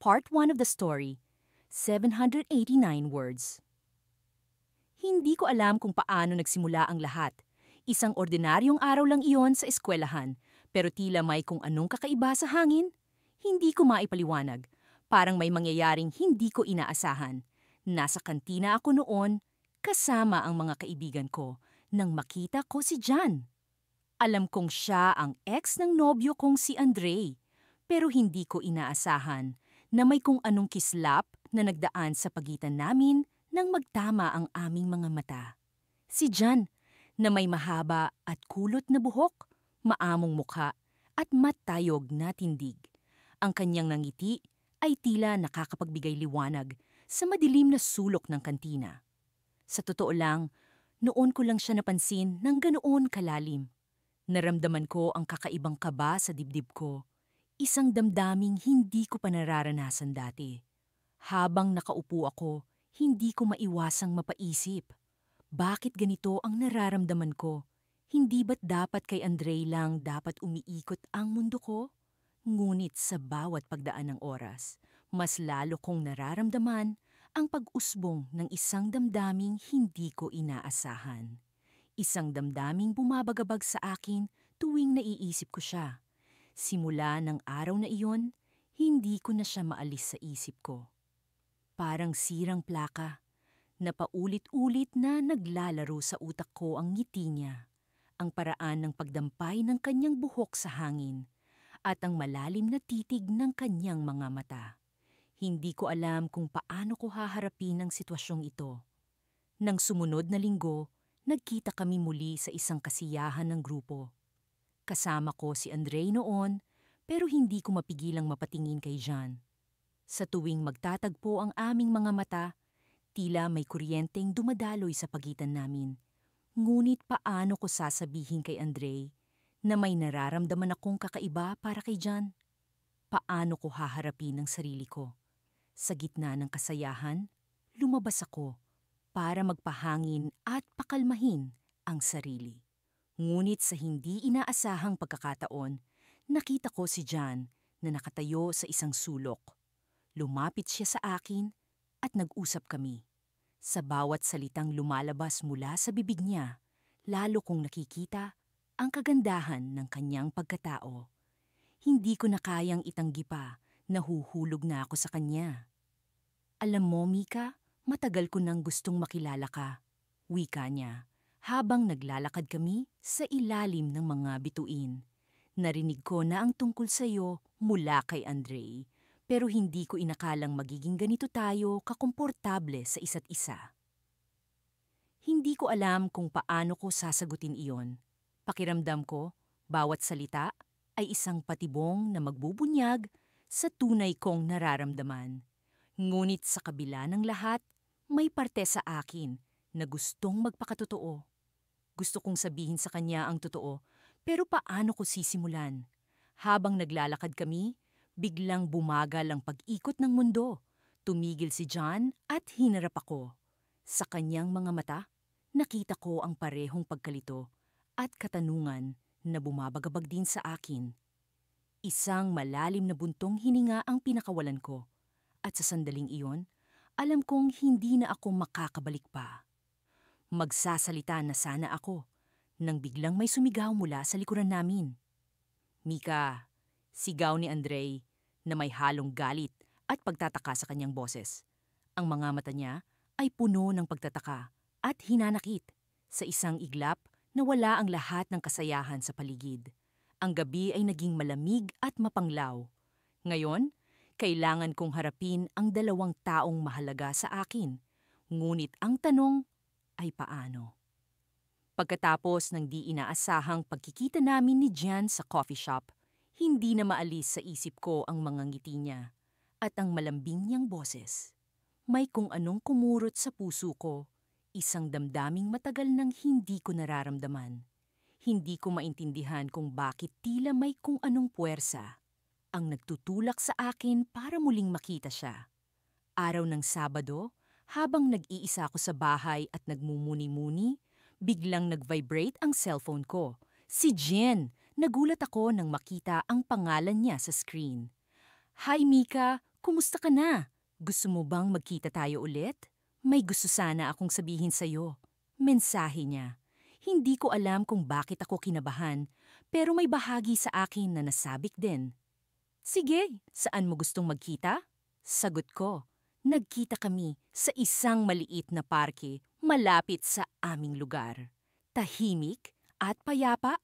Part 1 of the story, 789 words. Hindi ko alam kung paano nagsimula ang lahat. Isang ordinaryong araw lang iyon sa eskwelahan, pero tila may kung anong kakaiba sa hangin. Hindi ko maipaliwanag. Parang may mangyayaring hindi ko inaasahan. Nasa kantina ako noon, kasama ang mga kaibigan ko, nang makita ko si Jan. Alam kong siya ang ex ng nobyo kong si Andre, pero hindi ko inaasahan na may kung anong kislap na nagdaan sa pagitan namin nang magtama ang aming mga mata. Si Jan, na may mahaba at kulot na buhok, maamong mukha at matayog na tindig. Ang kanyang nangiti ay tila nakakapagbigay liwanag sa madilim na sulok ng kantina. Sa totoo lang, noon ko lang siya napansin ng ganoon kalalim. Naramdaman ko ang kakaibang kaba sa dibdib ko. Isang damdaming hindi ko pa nararanasan dati. Habang nakaupo ako, hindi ko maiwasang mapaisip. Bakit ganito ang nararamdaman ko? Hindi ba't dapat kay Andre lang dapat umiikot ang mundo ko? Ngunit sa bawat pagdaan ng oras, mas lalo kong nararamdaman ang pag-usbong ng isang damdaming hindi ko inaasahan. Isang damdaming bumabagabag sa akin tuwing naiisip ko siya. Simula ng araw na iyon, hindi ko na siya maalis sa isip ko. Parang sirang plaka, na paulit-ulit na naglalaro sa utak ko ang ngiti niya, ang paraan ng pagdampay ng kanyang buhok sa hangin, at ang malalim na titig ng kanyang mga mata. Hindi ko alam kung paano ko haharapin ang sitwasyong ito. Nang sumunod na linggo, nagkita kami muli sa isang kasiyahan ng grupo. Kasama ko si Andre noon, pero hindi ko mapigilang mapatingin kay Jan. Sa tuwing magtatagpo ang aming mga mata, tila may kuryenteng dumadaloy sa pagitan namin. Ngunit paano ko sasabihin kay Andre na may nararamdaman akong kakaiba para kay Jan? Paano ko haharapin ang sarili ko? Sa gitna ng kasayahan, lumabas ako para magpahangin at pakalmahin ang sarili. Ngunit sa hindi inaasahang pagkakataon, nakita ko si Jan na nakatayo sa isang sulok. Lumapit siya sa akin at nag-usap kami. Sa bawat salitang lumalabas mula sa bibig niya, lalo kong nakikita ang kagandahan ng kanyang pagkatao. Hindi ko na kayang itanggi pa, nahuhulog na ako sa kanya. Alam mo, Mika, matagal ko nang gustong makilala ka, wika niya. Habang naglalakad kami sa ilalim ng mga bituin, narinig ko na ang tungkol sa iyo mula kay Andre, pero hindi ko inakalang magiging ganito tayo kakomportable sa isa't isa. Hindi ko alam kung paano ko sasagutin iyon. Pakiramdam ko, bawat salita ay isang patibong na magbubunyag sa tunay kong nararamdaman. Ngunit sa kabila ng lahat, may parte sa akin na gustong magpakatotoo. Gusto kong sabihin sa kanya ang totoo, pero paano ko sisimulan? Habang naglalakad kami, biglang bumagal ang pag-ikot ng mundo. Tumigil si John at hinarap ako. Sa kanyang mga mata, nakita ko ang parehong pagkalito at katanungan na bumabagabag din sa akin. Isang malalim na buntong hininga ang pinakawalan ko. At sa sandaling iyon, alam kong hindi na ako makakabalik pa. Magsasalita na sana ako, nang biglang may sumigaw mula sa likuran namin. Mika, sigaw ni Andre na may halong galit at pagtataka sa kanyang boses. Ang mga mata niya ay puno ng pagtataka at hinanakit. Sa isang iglap, nawala ang lahat ng kasayahan sa paligid. Ang gabi ay naging malamig at mapanglaw. Ngayon, kailangan kong harapin ang dalawang taong mahalaga sa akin. Ngunit ang tanong ay paano? Pagkatapos ng di inaasahang pagkikita namin ni Jan sa coffee shop, hindi na maalis sa isip ko ang mga ngiti niya at ang malambing niyang boses. May kung anong kumurot sa puso ko, isang damdaming matagal nang hindi ko nararamdaman. Hindi ko maintindihan kung bakit tila may kung anong puwersa ang nagtutulak sa akin para muling makita siya. Araw ng Sabado, habang nag-iisa ako sa bahay at nagmumuni-muni, biglang nag-vibrate ang cellphone ko. Si Jen! Nagulat ako nang makita ang pangalan niya sa screen. Hi Mika, Kumusta ka na? Gusto mo bang magkita tayo ulit? May gusto sana akong sabihin sa'yo. Mensahe niya. Hindi ko alam kung bakit ako kinabahan, pero may bahagi sa akin na nasabik din. Sige, saan mo gustong magkita? Sagot ko. Nagkita kami sa isang maliit na parke malapit sa aming lugar. Tahimik at payapa,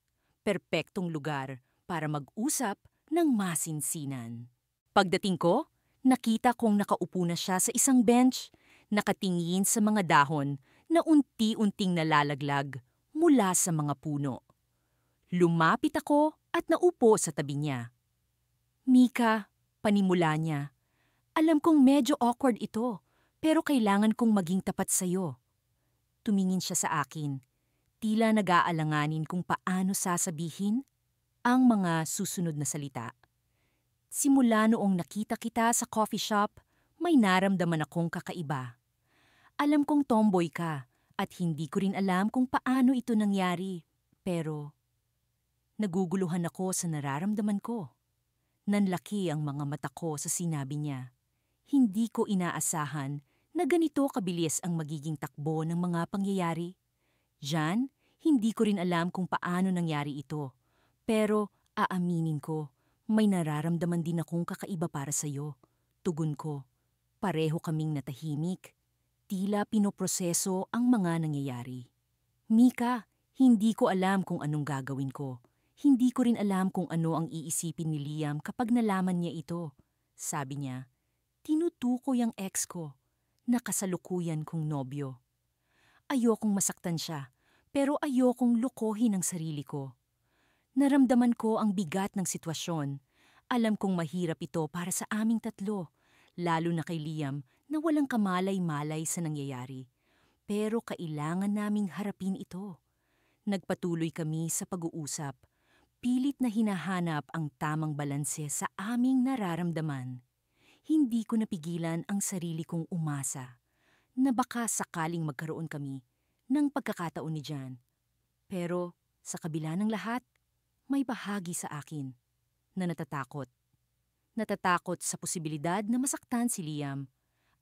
perpektong lugar para mag-usap ng masinsinan. Pagdating ko, nakita kong nakaupo na siya sa isang bench, nakatingin sa mga dahon na unti-unting nalalaglag mula sa mga puno. Lumapit ako at naupo sa tabi niya. Mika, panimula niya. Alam kong medyo awkward ito, pero kailangan kong maging tapat sa'yo. Tumingin siya sa akin. Tila nag-aalanganin kung paano sasabihin ang mga susunod na salita. Simula noong nakita kita sa coffee shop, may naramdaman akong kakaiba. Alam kong tomboy ka at hindi ko rin alam kung paano ito nangyari. Pero naguguluhan ako sa nararamdaman ko. Nanlaki ang mga mata ko sa sinabi niya. Hindi ko inaasahan na ganito kabilis ang magiging takbo ng mga pangyayari. Jan, hindi ko rin alam kung paano nangyari ito. Pero aaminin ko, may nararamdaman din akong kakaiba para sa'yo. Tugon ko. Pareho kaming natahimik. Tila pinoproseso ang mga nangyayari. Mika, hindi ko alam kung anong gagawin ko. Hindi ko rin alam kung ano ang iisipin ni Liam kapag nalaman niya ito. Sabi niya, tinutukoy ang ex ko, nakasalukuyan kong nobyo. Ayokong masaktan siya, pero ayokong lokohin ang sarili ko. Naramdaman ko ang bigat ng sitwasyon. Alam kong mahirap ito para sa aming tatlo, lalo na kay Liam na walang kamalay-malay sa nangyayari. Pero kailangan naming harapin ito. Nagpatuloy kami sa pag-uusap. Pilit na hinahanap ang tamang balanse sa aming nararamdaman. Hindi ko napigilan ang sarili kong umasa na baka sakaling magkaroon kami ng pagkakataon ni Jan. Pero sa kabila ng lahat, may bahagi sa akin na natatakot. Natatakot sa posibilidad na masaktan si Liam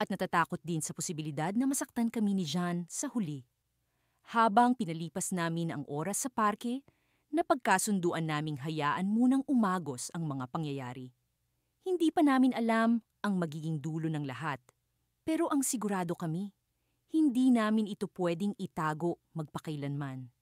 at natatakot din sa posibilidad na masaktan kami ni Jan sa huli. Habang pinalipas namin ang oras sa parke, napagkasunduan naming hayaan munang umagos ang mga pangyayari. Hindi pa namin alam ang magiging dulo ng lahat. Pero ang sigurado kami, hindi namin ito pwedeng itago magpakailanman.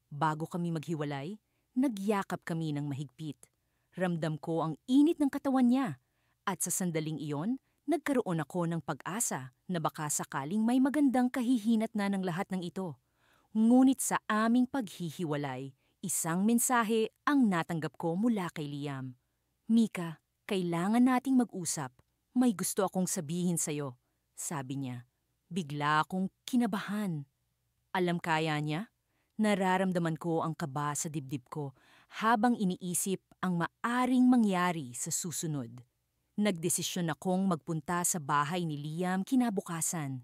Bago kami maghiwalay, nagyakap kami ng mahigpit. Ramdam ko ang init ng katawan niya. At sa sandaling iyon, nagkaroon ako ng pag-asa na baka sakaling may magandang kahihinat na ng lahat ng ito. Ngunit sa aming paghihiwalay, isang mensahe ang natanggap ko mula kay Liam. Mika, kailangan nating mag-usap. May gusto akong sabihin sa'yo, sabi niya. Bigla akong kinabahan. Alam kaya niya? Nararamdaman ko ang kaba sa dibdib ko habang iniisip ang maaring mangyari sa susunod. Nagdesisyon akong magpunta sa bahay ni Liam kinabukasan.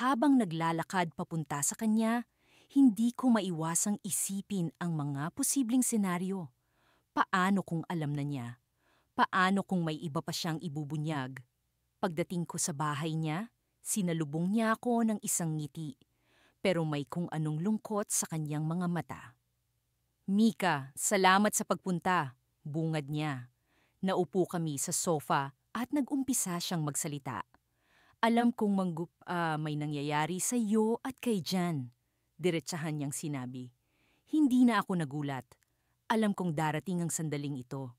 Habang naglalakad papunta sa kanya, hindi ko maiwasang isipin ang mga posibleng senaryo. Paano kung alam na niya? Paano kung may iba pa siyang ibubunyag? Pagdating ko sa bahay niya, sinalubong niya ako ng isang ngiti, pero may kung anong lungkot sa kanyang mga mata. Mika, salamat sa pagpunta, bungad niya. Naupo kami sa sofa at nag-umpisa siyang magsalita. Alam kong may nangyayari sa iyo at kay Jan. Diretsahan niyang sinabi. Hindi na ako nagulat. Alam kong darating ang sandaling ito.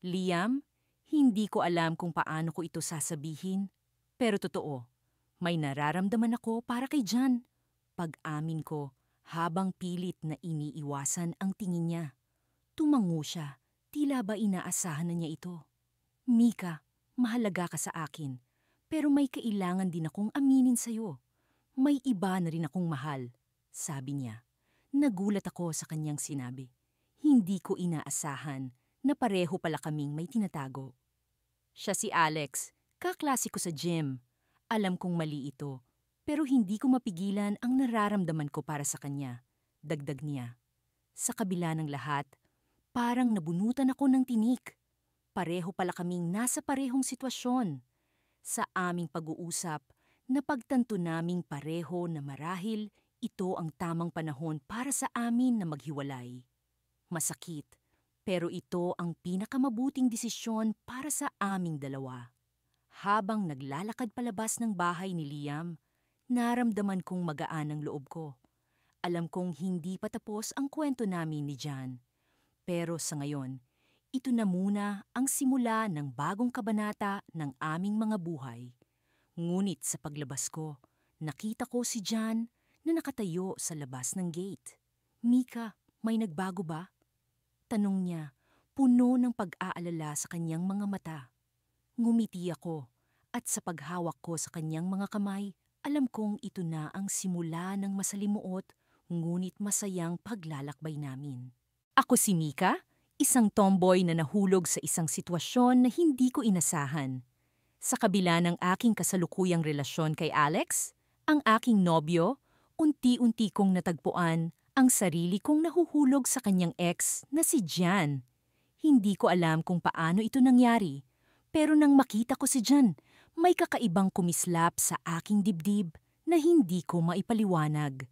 Liam, hindi ko alam kung paano ko ito sasabihin. Pero totoo, may nararamdaman ako para kay Jan. Pag-amin ko, habang pilit na iniiwasan ang tingin niya. Tumango siya, tila ba inaasahan na niya ito. Mika, mahalaga ka sa akin, pero may kailangan din akong aminin sa'yo. May iba na rin akong mahal, sabi niya. Nagulat ako sa kanyang sinabi. Hindi ko inaasahan na pareho pala kaming may tinatago. Siya si Alex, kaklase ko sa gym. Alam kong mali ito, pero hindi ko mapigilan ang nararamdaman ko para sa kanya. Dagdag niya. Sa kabila ng lahat, parang nabunutan ako ng tinik. pareho pala kaming nasa parehong sitwasyon. Sa aming pag-uusap, napagtanto naming pareho na marahil ito ang tamang panahon para sa amin na maghiwalay. Masakit, pero ito ang pinakamabuting desisyon para sa aming dalawa. Habang naglalakad palabas ng bahay ni Liam, naramdaman kong magaan ang loob ko. Alam kong hindi pa tapos ang kwento namin ni John. Pero sa ngayon, ito na muna ang simula ng bagong kabanata ng aming mga buhay. Ngunit sa paglabas ko, nakita ko si John na nakatayo sa labas ng gate. "Mika, may nagbago ba?" Tanong niya, puno ng pag-aalala sa kanyang mga mata. Ngumiti ako at sa paghawak ko sa kanyang mga kamay, alam kong ito na ang simula ng masalimuot ngunit masayang paglalakbay namin. Ako si Mika, isang tomboy na nahulog sa isang sitwasyon na hindi ko inasahan. Sa kabila ng aking kasalukuyang relasyon kay Alex, ang aking nobyo, unti-unti kong natagpuan ang sarili kong nahuhulog sa kanyang ex na si Jan. Hindi ko alam kung paano ito nangyari, pero nang makita ko si Jan, may kakaibang kumislap sa aking dibdib na hindi ko maipaliwanag.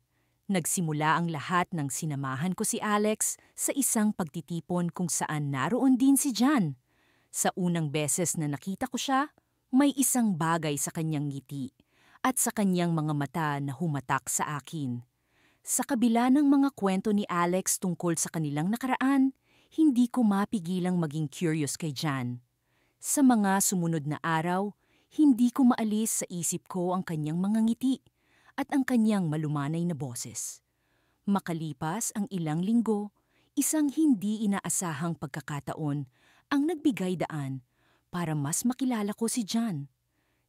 Nagsimula ang lahat nang sinamahan ko si Alex sa isang pagtitipon kung saan naroon din si Jan. Sa unang beses na nakita ko siya, may isang bagay sa kanyang ngiti at sa kanyang mga mata na humatak sa akin. Sa kabila ng mga kwento ni Alex tungkol sa kanilang nakaraan, hindi ko mapigilang maging curious kay Jan. Sa mga sumunod na araw, hindi ko maalis sa isip ko ang kanyang mga ngiti at ang kanyang malumanay na boses. Makalipas ang ilang linggo, isang hindi inaasahang pagkakataon ang nagbigay daan para mas makilala ko si Jan.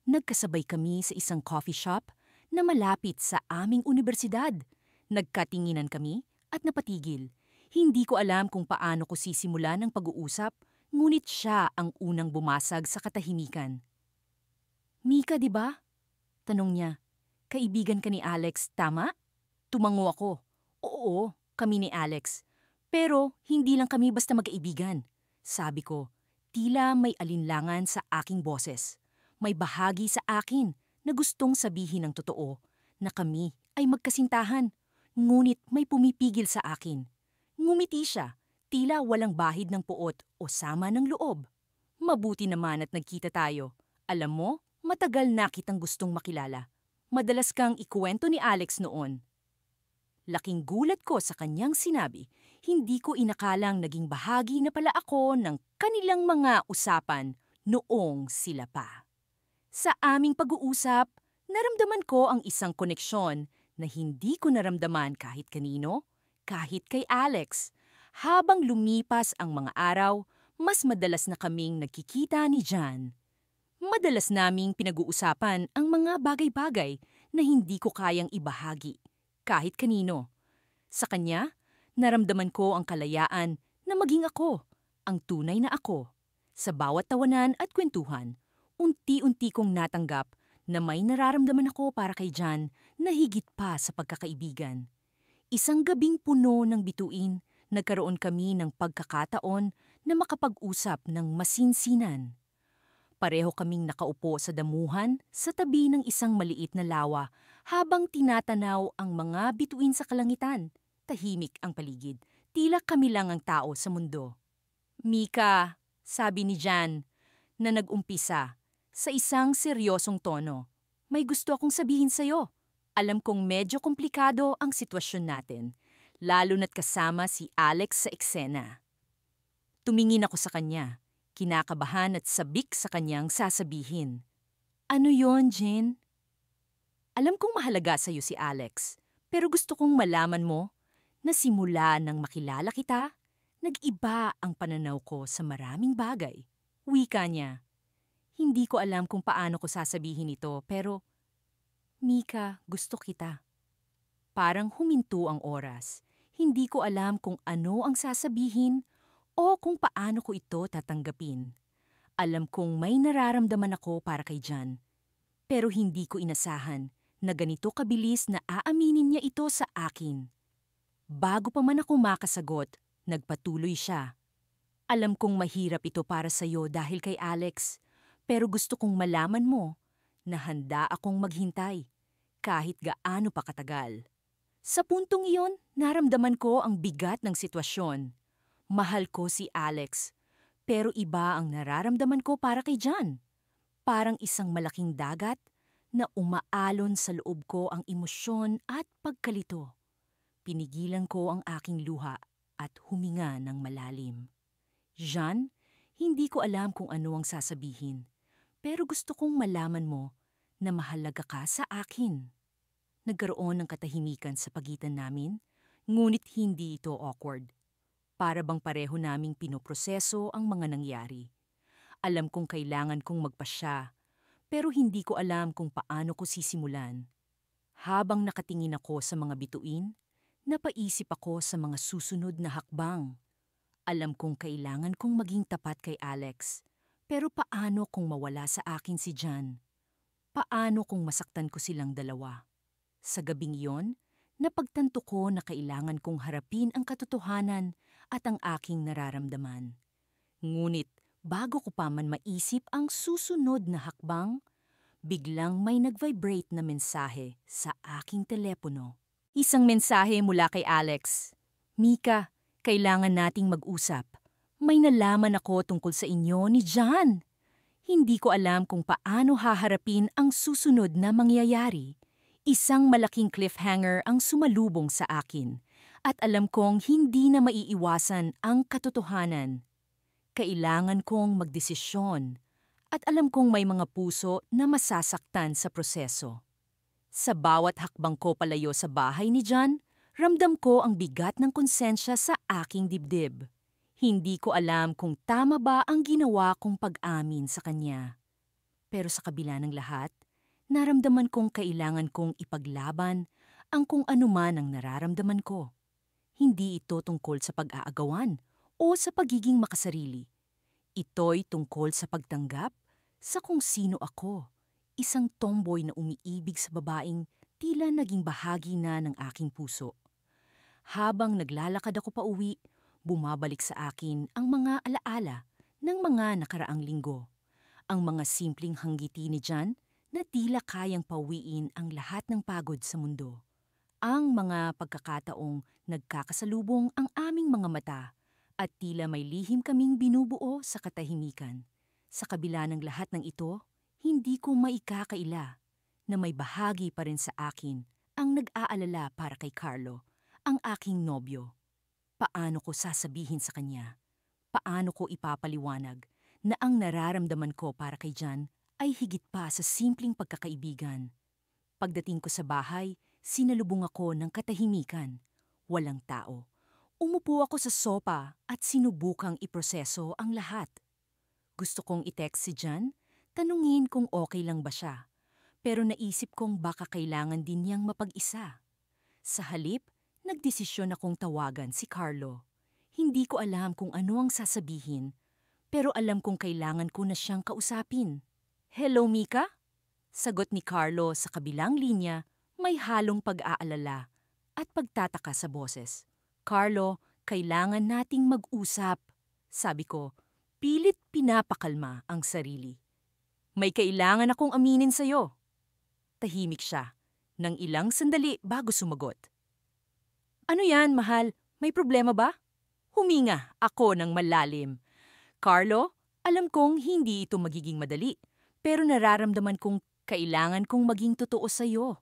Nagkasabay kami sa isang coffee shop na malapit sa aming universidad. Nagkatinginan kami at napatigil. Hindi ko alam kung paano ko sisimulan ang pag-uusap, ngunit siya ang unang bumasag sa katahimikan. "Mika, di ba?" Tanong niya. "Kaibigan ka ni Alex, tama?" Tumango ako. "Oo, kami ni Alex. Pero hindi lang kami basta magkaibigan." Sabi ko, tila may alinlangan sa aking boses. May bahagi sa akin na gustong sabihin ng totoo na kami ay magkasintahan, ngunit may pumipigil sa akin. Ngumiti siya, tila walang bahid ng puot o sama ng loob. "Mabuti naman at nagkita tayo. Alam mo, matagal na kitang gustong makilala. Madalas kang ikuwento ni Alex noon." Laking gulat ko sa kanyang sinabi. Hindi ko inakalang naging bahagi na pala ako ng kanilang mga usapan noong sila pa. Sa aming pag-uusap, naramdaman ko ang isang koneksyon na hindi ko naramdaman kahit kanino, kahit kay Alex. Habang lumipas ang mga araw, mas madalas na kaming nagkikita ni Jan. Madalas naming pinag-uusapan ang mga bagay-bagay na hindi ko kayang ibahagi, kahit kanino. Sa kanya, naramdaman ko ang kalayaan na maging ako, ang tunay na ako. Sa bawat tawanan at kwentuhan, unti-unti kong natanggap na may nararamdaman ako para kay Jan na higit pa sa pagkakaibigan. Isang gabing puno ng bituin, nagkaroon kami ng pagkakataon na makapag-usap ng masinsinan. Pareho kaming nakaupo sa damuhan sa tabi ng isang maliit na lawa habang tinatanaw ang mga bituin sa kalangitan. Tahimik ang paligid. Tila kami lang ang tao sa mundo. "Mika," sabi ni Jan na nag-umpisa sa isang seryosong tono, "may gusto akong sabihin sa'yo. Alam kong medyo komplikado ang sitwasyon natin, lalo na't kasama si Alex sa eksena." Tumingin ako sa kanya, kinakabahan at sabik sa kanyang sasabihin. "Ano yon, Jen?" "Alam kong mahalaga sa'yo si Alex, pero gusto kong malaman mo na simula nang makilala kita, nag-iba ang pananaw ko sa maraming bagay." Wika niya. Hindi ko alam kung paano ko sasabihin ito, pero, "Mika, gusto kita." Parang huminto ang oras. Hindi ko alam kung ano ang sasabihin o kung paano ko ito tatanggapin. Alam kong may nararamdaman ako para kay Jan, pero hindi ko inasahan na ganito kabilis na aaminin niya ito sa akin. Bago pa man ako makasagot, nagpatuloy siya. Alam kong mahirap ito para sa'yo dahil kay Alex, pero gusto kong malaman mo na handa akong maghintay kahit gaano pa katagal. Sa puntong iyon, naramdaman ko ang bigat ng sitwasyon. Mahal ko si Alex, pero iba ang nararamdaman ko para kay John. Parang isang malaking dagat na umaalon sa loob ko ang emosyon at pagkalito. Pinigilan ko ang aking luha at huminga ng malalim. John, hindi ko alam kung ano ang sasabihin, pero gusto kong malaman mo na mahalaga ka sa akin. Nagkaroon ng katahimikan sa pagitan namin, ngunit hindi ito awkward. Para bang pareho naming pinoproseso ang mga nangyari. Alam kong kailangan kong magpasya, pero hindi ko alam kung paano ko sisimulan. Habang nakatingin ako sa mga bituin, napaisip ako sa mga susunod na hakbang. Alam kong kailangan kong maging tapat kay Alex, pero paano kung mawala sa akin si John? Paano kung masaktan ko silang dalawa? Sa gabing iyon, napagtanto ko na kailangan kong harapin ang katotohanan at ang aking nararamdaman. Ngunit bago ko pa man maisip ang susunod na hakbang, biglang may nag-vibrate na mensahe sa aking telepono. Isang mensahe mula kay Alex. "Mika, kailangan nating mag-usap. May nalaman ako tungkol sa inyo ni John. Hindi ko alam kung paano haharapin ang susunod na mangyayari. Isang malaking cliffhanger ang sumalubong sa akin at alam kong hindi na maiiwasan ang katotohanan. Kailangan kong magdesisyon at alam kong may mga puso na masasaktan sa proseso. Sa bawat hakbang ko palayo sa bahay ni John, ramdam ko ang bigat ng konsensya sa aking dibdib. Hindi ko alam kung tama ba ang ginawa kong pag-amin sa kanya. Pero sa kabila ng lahat, naramdaman kong kailangan kong ipaglaban ang kung anuman ang nararamdaman ko. Hindi ito tungkol sa pag-aagawan o sa pagiging makasarili. Ito'y tungkol sa pagtanggap sa kung sino ako, isang tomboy na umiibig sa babaeng tila naging bahagi na ng aking puso. Habang naglalakad ako pauwi, bumabalik sa akin ang mga alaala ng mga nakaraang linggo. Ang mga simpleng hanggiti ni John na tila kayang pauwiin ang lahat ng pagod sa mundo. Ang mga pagkakataong nagkakasalubong ang aming mga mata at tila may lihim kaming binubuo sa katahimikan. Sa kabila ng lahat ng ito, hindi ko maikakaila na may bahagi pa rin sa akin ang nag-aalala para kay Carlo, ang aking nobyo. Paano ko sasabihin sa kanya? Paano ko ipapaliwanag na ang nararamdaman ko para kay John ay higit pa sa simpleng pagkakaibigan? Pagdating ko sa bahay, sinalubong ako ng katahimikan. Walang tao. Umupo ako sa sopa at sinubukang iproseso ang lahat. Gusto kong i-text si John, tanungin kung okay lang ba siya. Pero naisip kong baka kailangan din niyang mapag-isa. Sa halip, nagdesisyon akong tawagan si Carlo. Hindi ko alam kung ano ang sasabihin, pero alam kong kailangan ko na siyang kausapin. "Hello, Mika?" Sagot ni Carlo sa kabilang linya, may halong pag-aalala at pagtataka sa boses. "Carlo, kailangan nating mag-usap," sabi ko, pilit pinapakalma ang sarili. "May kailangan akong aminin sa'yo." Tahimik siya, ng ilang sandali bago sumagot. "Ano yan, mahal? May problema ba?" Huminga ako ng malalim. "Carlo, alam kong hindi ito magiging madali, pero nararamdaman kong kailangan kong maging totoo sa'yo.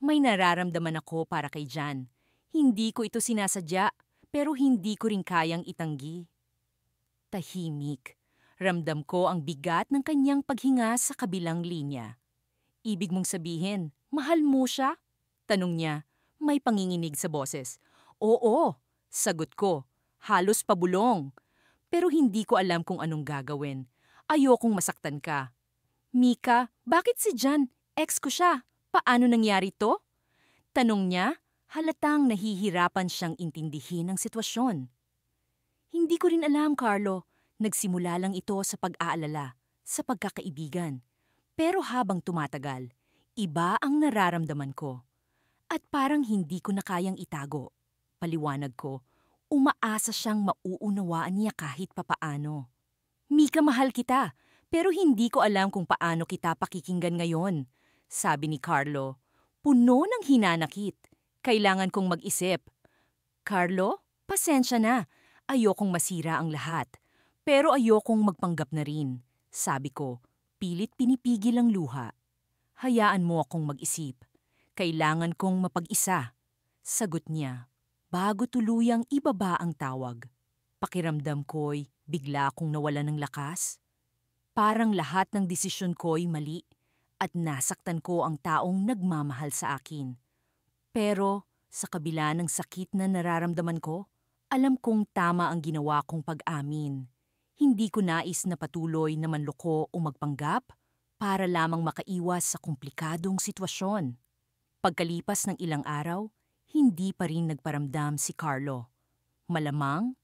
May nararamdaman ako para kay John. Hindi ko ito sinasadya, pero hindi ko rin kayang itanggi." Tahimik. Ramdam ko ang bigat ng kanyang paghinga sa kabilang linya. "Ibig mong sabihin, mahal mo siya?" Tanong niya, may panginginig sa boses. "Oo," sagot ko, halos pabulong. Pero hindi ko alam kung anong gagawin. Ayokong masaktan ka. "Mika, bakit si John? Ex ko siya. Paano nangyari to?" Tanong niya, halatang nahihirapan siyang intindihin ang sitwasyon. "Hindi ko rin alam, Carlo. Nagsimula lang ito sa pag-aalala, sa pagkakaibigan. Pero habang tumatagal, iba ang nararamdaman ko. At parang hindi ko na kayang itago." Paliwanag ko, Umaasa siyang mauunawaan niya kahit papaano. Mika, mahal kita, pero hindi ko alam kung paano kita pakikinggan ngayon, sabi ni Carlo. Puno ng hinanakit. Kailangan kong mag-isip. Carlo, pasensya na. Ayokong masira ang lahat. Pero ayokong magpanggap na rin, sabi ko. Pilit pinipigil ang luha. Hayaan mo akong mag-isip. Kailangan kong mapag-isa. Sagot niya, bago tuluyang ibaba ang tawag. Pakiramdam ko'y bigla akong nawalan ng lakas. Parang lahat ng desisyon ko'y mali at nasaktan ko ang taong nagmamahal sa akin. Pero sa kabila ng sakit na nararamdaman ko, alam kong tama ang ginawa kong pag-amin. Hindi ko nais na patuloy na manloko o magpanggap para lamang makaiwas sa komplikadong sitwasyon. Pagkalipas ng ilang araw, hindi pa rin nagparamdam si Carlo. Malamang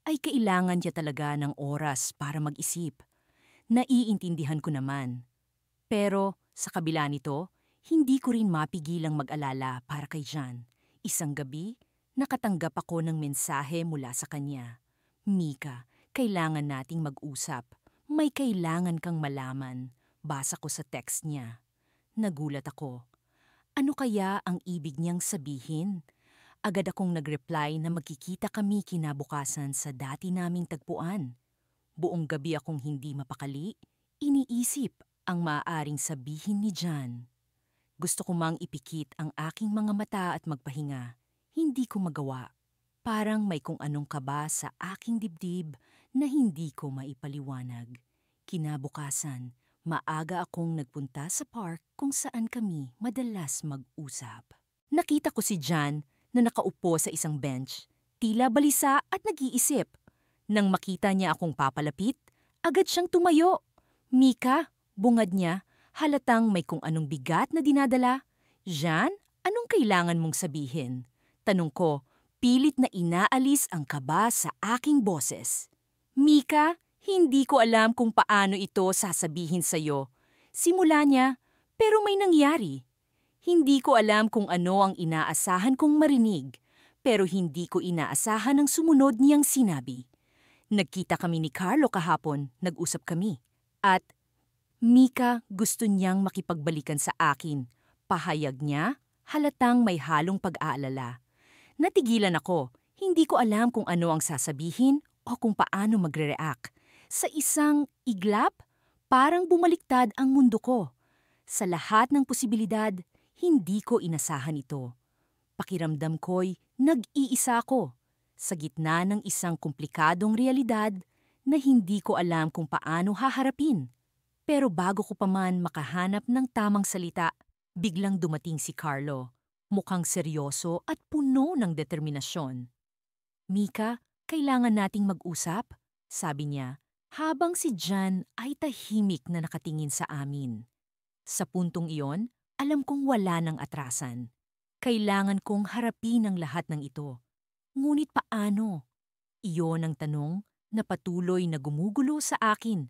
ay kailangan niya talaga ng oras para mag-isip. Naiintindihan ko naman. Pero sa kabila nito, hindi ko rin mapigilang mag-alala para kay Jan. Isang gabi, nakatanggap ako ng mensahe mula sa kanya. Mika, kailangan nating mag-usap. May kailangan kang malaman. Basa ko sa text niya. Nagulat ako. Ano kaya ang ibig niyang sabihin? Agad akong nag-reply na magkikita kami kinabukasan sa dati naming tagpuan. Buong gabi akong hindi mapakali, iniisip ang maaaring sabihin ni Jan. Gusto ko mang ipikit ang aking mga mata at magpahinga. Hindi ko magawa. Parang may kung anong kaba sa aking dibdib na hindi ko maipaliwanag. Kinabukasan, maaga akong nagpunta sa park kung saan kami madalas mag-usap. Nakita ko si Jan na nakaupo sa isang bench, tila balisa at nag-iisip. Nang makita niya akong papalapit, agad siyang tumayo. Mika, bungad niya, halatang may kung anong bigat na dinadala. Jan, anong kailangan mong sabihin? Tanong ko, pilit na inaalis ang kaba sa aking boses. Mika, hindi ko alam kung paano ito sasabihin sa'yo. Simula niya, pero may nangyari. Hindi ko alam kung ano ang inaasahan kong marinig, pero hindi ko inaasahan ang sumunod niyang sinabi. Nagkita kami ni Carlo kahapon, nag-usap kami. At, Mika, gusto niyang makipagbalikan sa akin. Pahayag niya, halatang may halong pag-aalala. Natigilan ako, hindi ko alam kung ano ang sasabihin o kung paano magre-react. Sa isang iglap, parang bumaliktad ang mundo ko. Sa lahat ng posibilidad, hindi ko inasahan ito. Pakiramdam ko'y nag-iisa ko sa gitna ng isang komplikadong realidad na hindi ko alam kung paano haharapin. Pero bago ko pa man makahanap ng tamang salita, biglang dumating si Carlo. Mukhang seryoso at puno ng determinasyon. Mika, kailangan nating mag-usap, sabi niya, habang si Jan ay tahimik na nakatingin sa amin. Sa puntong iyon, alam kong wala ng atrasan. Kailangan kong harapin ang lahat ng ito. Ngunit paano? Iyon ang tanong na patuloy na gumugulo sa akin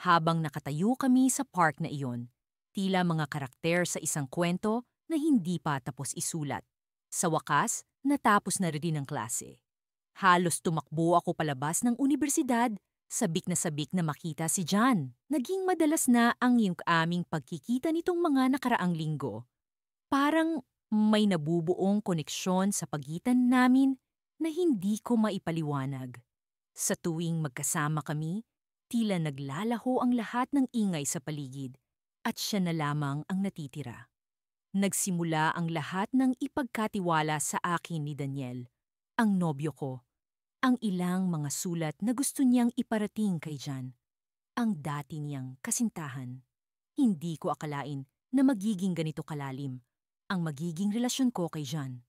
habang nakatayo kami sa park na iyon. Tila mga karakter sa isang kwento na hindi pa tapos isulat. Sa wakas, natapos na rin ang klase. Halos tumakbo ako palabas ng unibersidad, sabik na makita si Jan. Naging madalas na ang yung aming pagkikita nitong mga nakaraang linggo. Parang may nabubuong koneksyon sa pagitan namin na hindi ko maipaliwanag. Sa tuwing magkasama kami, tila naglalaho ang lahat ng ingay sa paligid at siya na lamang ang natitira. Nagsimula ang lahat ng ipagkatiwala sa akin ni Daniel, ang nobyo ko, ang ilang mga sulat na gusto niyang iparating kay Jan, ang dati niyang kasintahan. Hindi ko akalain na magiging ganito kalalim ang magiging relasyon ko kay Jan.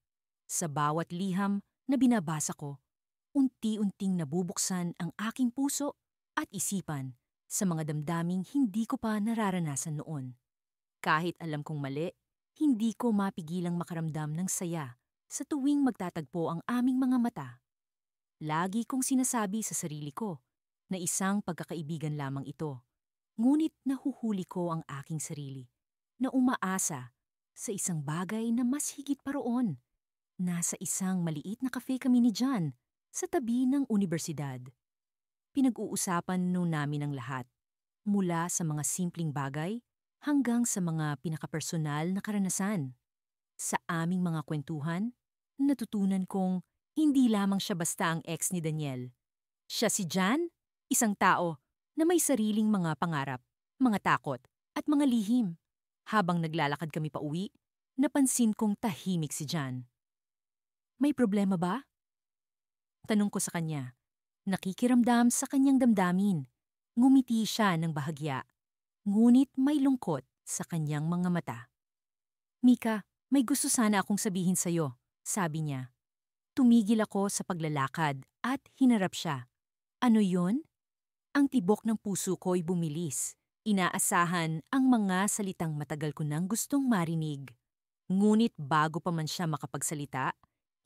Sa bawat liham na binabasa ko, unti-unting nabubuksan ang aking puso at isipan sa mga damdaming hindi ko pa nararanasan noon. Kahit alam kong mali, hindi ko mapigilang makaramdam ng saya sa tuwing magtatagpo ang aming mga mata. Lagi kong sinasabi sa sarili ko na isang pagkakaibigan lamang ito. Ngunit nahuhuli ko ang aking sarili na umaasa sa isang bagay na mas higit pa roon. Nasa isang maliit na cafe kami ni John sa tabi ng unibersidad. Pinag-uusapan nun namin ang lahat, mula sa mga simpleng bagay hanggang sa mga pinakapersonal na karanasan. Sa aming mga kwentuhan, natutunan kong hindi lamang siya basta ang ex ni Daniel. Siya si Jan, isang tao na may sariling mga pangarap, mga takot, at mga lihim. Habang naglalakad kami pauwi, napansin kong tahimik si Jan. May problema ba? Tanong ko sa kanya. Nakikiramdam sa kanyang damdamin. Ngumiti siya ng bahagya, ngunit may lungkot sa kanyang mga mata. Mika, may gusto sana akong sabihin sa'yo, sabi niya. Tumigil ako sa paglalakad at hinarap siya. Ano yun? Ang tibok ng puso ko'y bumilis. Inaasahan ang mga salitang matagal ko nang gustong marinig. Ngunit bago pa man siya makapagsalita,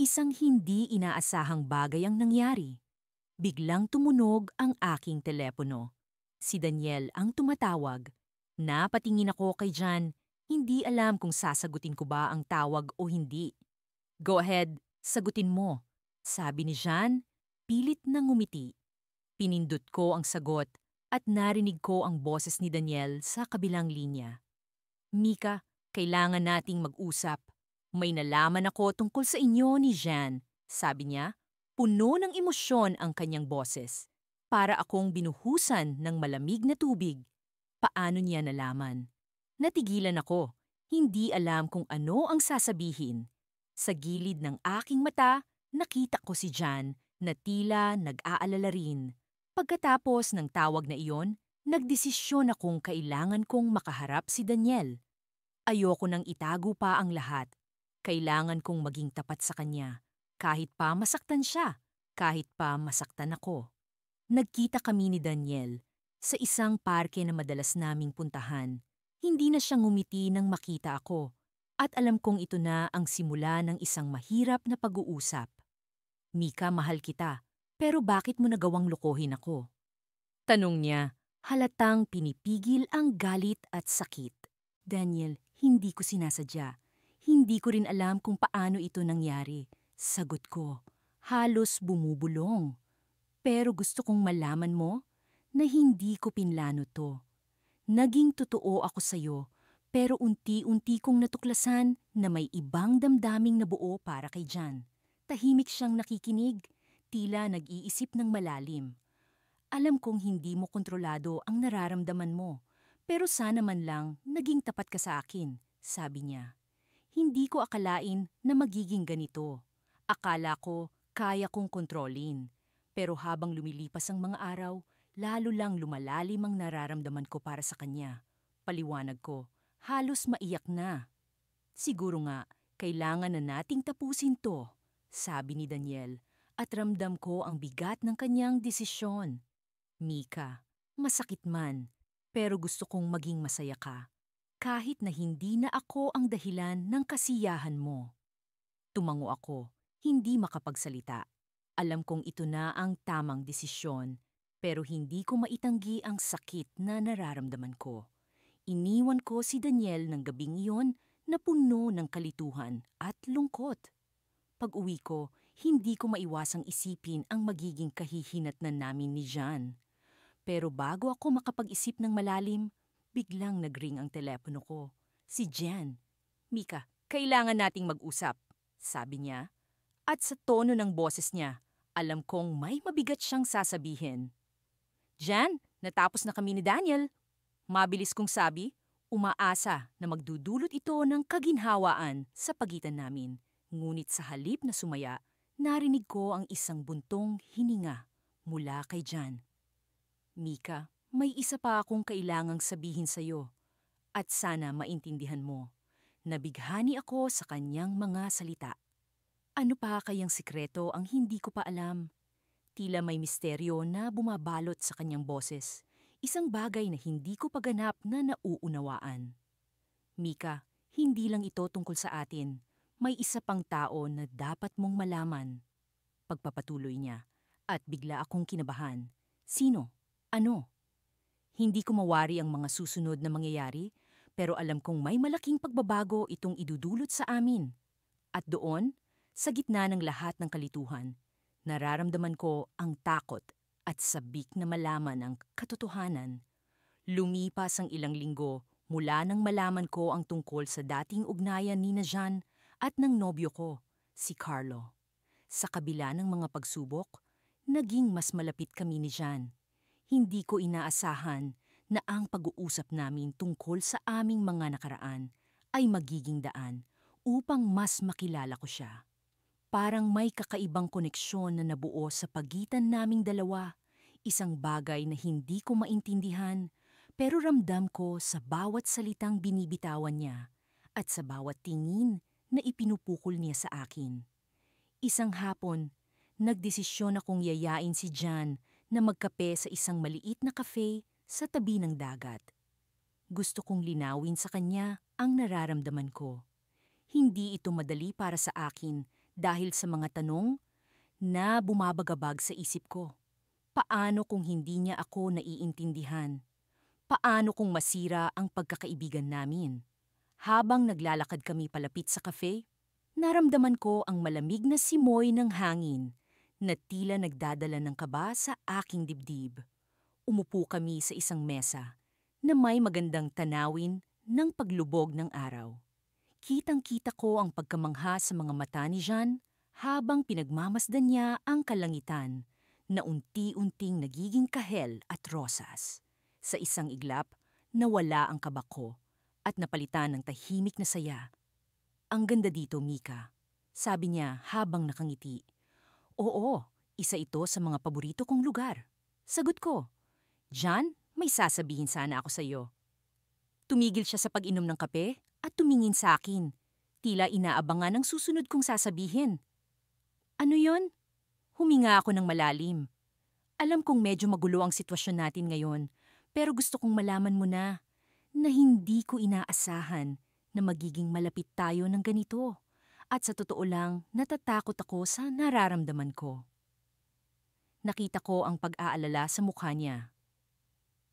isang hindi inaasahang bagay ang nangyari. Biglang tumunog ang aking telepono. Si Daniel ang tumatawag. Napatingin ako kay Jan. Hindi alam kung sasagutin ko ba ang tawag o hindi. Go ahead, sagutin mo, sabi ni Jan, pilit na ngumiti. Pinindot ko ang sagot at narinig ko ang boses ni Daniel sa kabilang linya. Mika, kailangan nating mag-usap. May nalaman ako tungkol sa inyo ni Jan, sabi niya. Puno ng emosyon ang kanyang boses. Para akong binuhusan ng malamig na tubig. Paano niya nalaman? Natigilan ako. Hindi alam kung ano ang sasabihin. Sa gilid ng aking mata, nakita ko si Jan na tila nag-aalala rin. Pagkatapos ng tawag na iyon, nagdesisyon akong kailangan kong makaharap si Daniel. Ayoko nang itago pa ang lahat. Kailangan kong maging tapat sa kanya. Kahit pa masaktan siya, kahit pa masaktan ako. Nagkita kami ni Daniel sa isang parke na madalas naming puntahan. Hindi na siya ngumiti nang makita ako at alam kong ito na ang simula ng isang mahirap na pag-uusap. Mika, mahal kita, pero bakit mo nagawang lokohin ako? Tanong niya, halatang pinipigil ang galit at sakit. Daniel, hindi ko sinasadya. Hindi ko rin alam kung paano ito nangyari. Sagot ko, halos bumubulong. Pero gusto kong malaman mo na hindi ko pinlano to. Naging totoo ako sa'yo, pero unti-unti kong natuklasan na may ibang damdaming nabuo para kay Jan. Tahimik siyang nakikinig, tila nag-iisip ng malalim. Alam kong hindi mo kontrolado ang nararamdaman mo, pero sana man lang naging tapat ka sa akin, sabi niya. Hindi ko akalain na magiging ganito. Akala ko kaya kong kontrolin. Pero habang lumilipas ang mga araw, lalo lang lumalalim ang nararamdaman ko para sa kanya. Paliwanag ko, halos maiyak na. Siguro nga, kailangan na nating tapusin to, sabi ni Daniel, at ramdam ko ang bigat ng kanyang desisyon. Mika, masakit man, pero gusto kong maging masaya ka. Kahit na hindi na ako ang dahilan ng kasiyahan mo. Tumango ako, hindi makapagsalita. Alam kong ito na ang tamang desisyon, pero hindi ko maitanggi ang sakit na nararamdaman ko. Iniwan ko si Daniel ng gabing iyon na puno ng kalituhan at lungkot. Pag-uwi ko, hindi ko maiwasang isipin ang magiging kahihinatnan namin ni Jan. Pero bago ako makapag-isip ng malalim, biglang nagring ang telepono ko. Si Jan. Mika, kailangan nating mag-usap, sabi niya. At sa tono ng boses niya, alam kong may mabigat siyang sasabihin. Jan, natapos na kami ni Daniel. Mabilis kong sabi, umaasa na magdudulot ito ng kaginhawaan sa pagitan namin. Ngunit sa halip na sumaya, narinig ko ang isang buntong hininga mula kay Jan. Mika, may isa pa akong kailangang sabihin sa'yo at sana maintindihan mo. Nabighani ako sa kanyang mga salita. Ano pa kayang sikreto ang hindi ko pa alam? Tila may misteryo na bumabalot sa kanyang boses. Isang bagay na hindi ko pa ganap na nauunawaan. Mika, hindi lang ito tungkol sa atin. May isa pang tao na dapat mong malaman. Pagpapatuloy niya, at bigla akong kinabahan. Sino? Ano? Hindi ko mawari ang mga susunod na mangyayari, pero alam kong may malaking pagbabago itong idudulot sa amin. At doon, sa gitna ng lahat ng kalituhan, Nararamdaman ko ang takot at sabik na malaman ang katotohanan. Lumipas ang ilang linggo mula nang malaman ko ang tungkol sa dating ugnayan ni na Jan at ng nobyo ko, si Carlo. Sa kabila ng mga pagsubok, naging mas malapit kami ni Jan. Hindi ko inaasahan na ang pag-uusap namin tungkol sa aming mga nakaraan ay magiging daan upang mas makilala ko siya. Parang may kakaibang koneksyon na nabuo sa pagitan naming dalawa, isang bagay na hindi ko maintindihan, pero ramdam ko sa bawat salitang binibitawan niya at sa bawat tingin na ipinupukol niya sa akin. Isang hapon, nagdesisyon akong yayain si Jan na magkape sa isang maliit na cafe sa tabi ng dagat. Gusto kong linawin sa kanya ang nararamdaman ko. Hindi ito madali para sa akin dahil sa mga tanong na bumabagabag sa isip ko. Paano kung hindi niya ako naiintindihan? Paano kung masira ang pagkakaibigan namin? Habang naglalakad kami palapit sa cafe, naramdaman ko ang malamig na simoy ng hangin na tila nagdadala ng kaba sa aking dibdib. Umupo kami sa isang mesa na may magandang tanawin ng paglubog ng araw. Kitang-kita ko ang pagkamangha sa mga mata ni Jan habang pinagmamasdan niya ang kalangitan na unti-unting nagiging kahel at rosas. Sa isang iglap, nawala ang kaba ko at napalitan ng tahimik na saya. "Ang ganda dito, Mika," sabi niya habang nakangiti. "Oo, isa ito sa mga paborito kong lugar." Sagot ko, "Jan, may sasabihin sana ako sa iyo." Tumigil siya sa pag-inom ng kape at tumingin sa akin. Tila inaabangan ang susunod kong sasabihin. "Ano yon?" Huminga ako ng malalim. Alam kong medyo magulo ang sitwasyon natin ngayon, pero gusto kong malaman mo na hindi ko inaasahan na magiging malapit tayo ng ganito. At sa totoo lang, natatakot ako sa nararamdaman ko. Nakita ko ang pag-aalala sa mukha niya.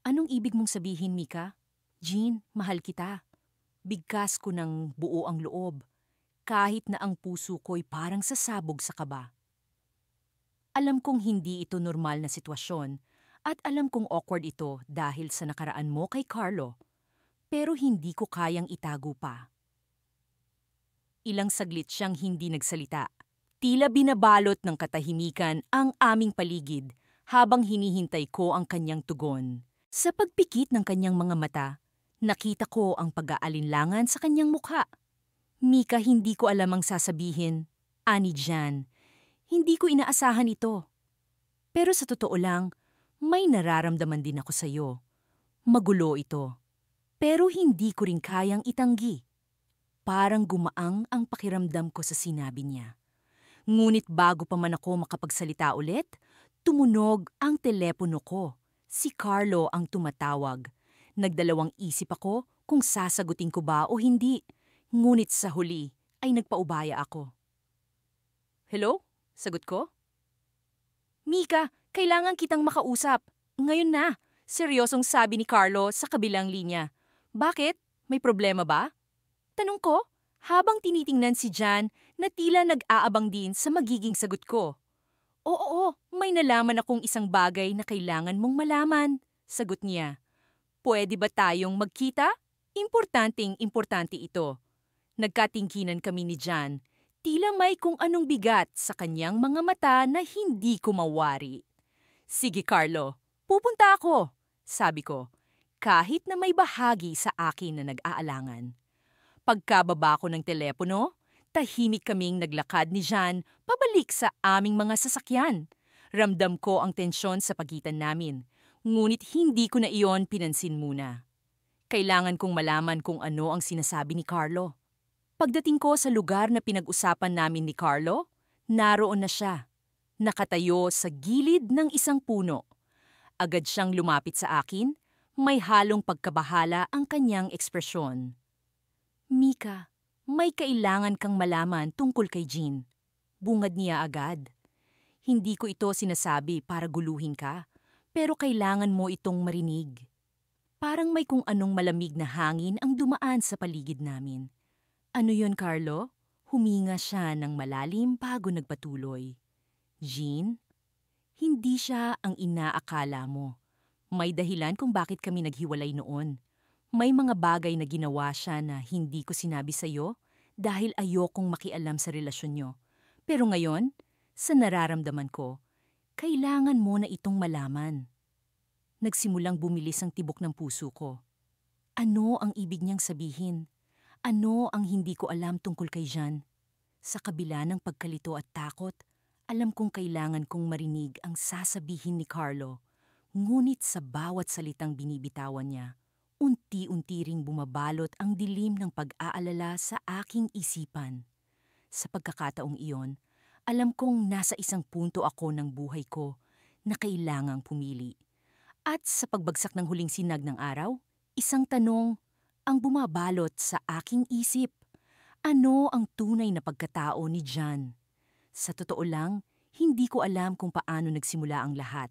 "Anong ibig mong sabihin, Mika?" "Jean, mahal kita." Bigkas ko ng buo ang loob, kahit na ang puso ko'y parang sasabog sa kaba. Alam kong hindi ito normal na sitwasyon at alam kong awkward ito dahil sa nakaraan mo kay Carlo, pero hindi ko kayang itago pa. Ilang saglit siyang hindi nagsalita. Tila binabalot ng katahimikan ang aming paligid habang hinihintay ko ang kanyang tugon. Sa pagpikit ng kanyang mga mata, nakita ko ang pag-aalinlangan sa kanyang mukha. "Mika, hindi ko alam ang sasabihin," ani Jan. "Hindi ko inaasahan ito. Pero sa totoo lang, may nararamdaman din ako sa iyo. Magulo ito. Pero hindi ko rin kayang itanggi." Parang gumaang ang pakiramdam ko sa sinabi niya. Ngunit bago pa man ako makapagsalita ulit, tumunog ang telepono ko. Si Carlo ang tumatawag. Nagdalawang isip ako kung sasagutin ko ba o hindi. Ngunit sa huli ay nagpaubaya ako. "Hello?" Sagot ko. "Mika, kailangan kitang makausap. Ngayon na," seryosong sabi ni Carlo sa kabilang linya. "Bakit? May problema ba?" Tanong ko, habang tinitingnan si Jan na tila nag-aabang din sa magiging sagot ko. Oo, may nalaman akong isang bagay na kailangan mong malaman," sagot niya. "Pwede ba tayong magkita? Importanteng-importante ito." Nagkatingkinan kami ni Jan. Tila may kung anong bigat sa kanyang mga mata na hindi ko mawari. "Sige, Carlo, pupunta ako," sabi ko, kahit na may bahagi sa akin na nag-aalangan. Pagkababa ko ng telepono, tahimik kaming naglakad ni Jan pabalik sa aming mga sasakyan. Ramdam ko ang tensyon sa pagitan namin, ngunit hindi ko na iyon pinansin muna. Kailangan kong malaman kung ano ang sinasabi ni Carlo. Pagdating ko sa lugar na pinag-usapan namin ni Carlo, naroon na siya, nakatayo sa gilid ng isang puno. Agad siyang lumapit sa akin, may halong pagkabahala ang kanyang ekspresyon. "Mika, may kailangan kang malaman tungkol kay Jean." Bungad niya agad. "Hindi ko ito sinasabi para guluhin ka, pero kailangan mo itong marinig." Parang may kung anong malamig na hangin ang dumaan sa paligid namin. "Ano yon, Carlo?" Huminga siya ng malalim bago nagpatuloy. Jean, hindi siya ang inaakala mo. May dahilan kung bakit kami naghiwalay noon. May mga bagay na ginawa siya na hindi ko sinabi sa'yo dahil ayokong makialam sa relasyon niyo. Pero ngayon, sa nararamdaman ko, kailangan mo na itong malaman. Nagsimulang bumilis ang tibok ng puso ko. Ano ang ibig niyang sabihin? Ano ang hindi ko alam tungkol kay Jean? Sa kabila ng pagkalito at takot, alam kong kailangan kong marinig ang sasabihin ni Carlo. Ngunit sa bawat salitang binibitawan niya, unti-unti ring bumabalot ang dilim ng pag-aalala sa aking isipan. Sa pagkakataong iyon, alam kong nasa isang punto ako ng buhay ko na kailangang pumili. At sa pagbagsak ng huling sinag ng araw, isang tanong ang bumabalot sa aking isip. Ano ang tunay na pagkatao ni John? Sa totoo lang, hindi ko alam kung paano nagsimula ang lahat.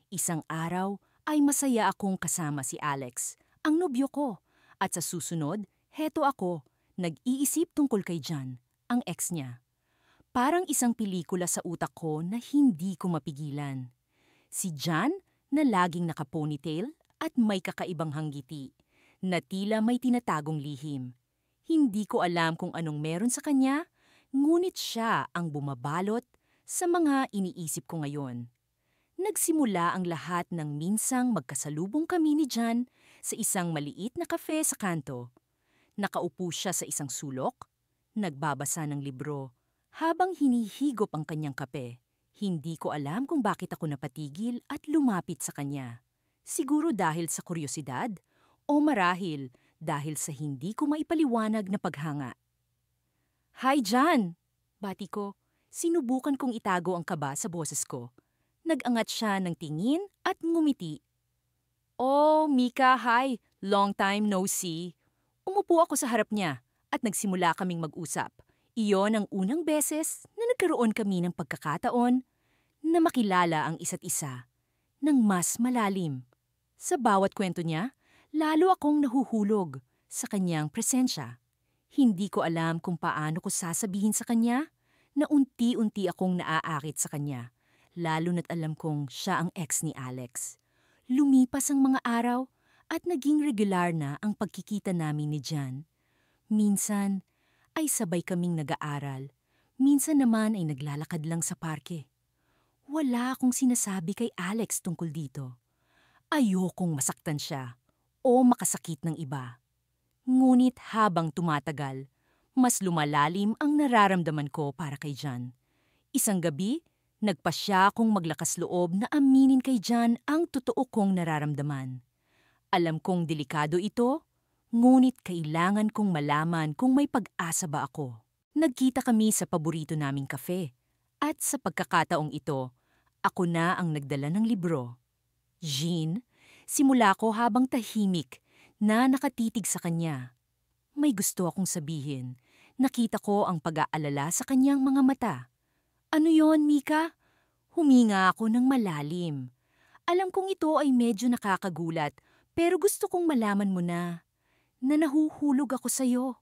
Isang araw ay masaya akong kasama si Alex, ang nobyo ko. At sa susunod, heto ako, nag-iisip tungkol kay John, ang ex niya. Parang isang pelikula sa utak ko na hindi ko mapigilan. Si John na laging naka-ponytail at may kakaibang hanggiti, na tila may tinatagong lihim. Hindi ko alam kung anong meron sa kanya, ngunit siya ang bumabalot sa mga iniisip ko ngayon. Nagsimula ang lahat ng minsang magkasalubong kami ni John sa isang maliit na kafe sa kanto. Nakaupo siya sa isang sulok, nagbabasa ng libro, habang hinihigop ang kanyang kape. Hindi ko alam kung bakit ako napatigil at lumapit sa kanya. Siguro dahil sa kuryosidad o marahil dahil sa hindi ko maipaliwanag na paghanga. "Hi, John!" Bati ko. Sinubukan kong itago ang kaba sa boses ko. Nag-angat siya ng tingin at ngumiti. "Oh, Mika, hi! Long time no see." Umupo ako sa harap niya at nagsimula kaming mag-usap. Iyon ang unang beses na nagkaroon kami ng pagkakataon na makilala ang isa't isa ng mas malalim. Sa bawat kwento niya, lalo akong nahuhulog sa kanyang presensya. Hindi ko alam kung paano ko sasabihin sa kanya na unti-unti akong naaakit sa kanya, lalo na't alam kong siya ang ex ni Alex. Lumipas ang mga araw at naging regular na ang pagkikita namin ni John. Minsan ay sabay kaming nag-aaral, minsan naman ay naglalakad lang sa parke. Wala akong sinasabi kay Alex tungkol dito. Ayokong masaktan siya o makasakit ng iba. Ngunit habang tumatagal, mas lumalalim ang nararamdaman ko para kay John. Isang gabi, nagpasya akong maglakas loob na aminin kay John ang totoo kong nararamdaman. Alam kong delikado ito, ngunit kailangan kong malaman kung may pag-asa ba ako. Nagkita kami sa paborito naming kafe, at sa pagkakataong ito, ako na ang nagdala ng libro. Jean, simula ko habang tahimik na nakatitig sa kanya. May gusto akong sabihin. Nakita ko ang pag-aalala sa kanyang mga mata. "Ano yon, Mika?" Huminga ako ng malalim. Alam kong ito ay medyo nakakagulat, pero gusto kong malaman mo na nahuhulog ako sa'yo.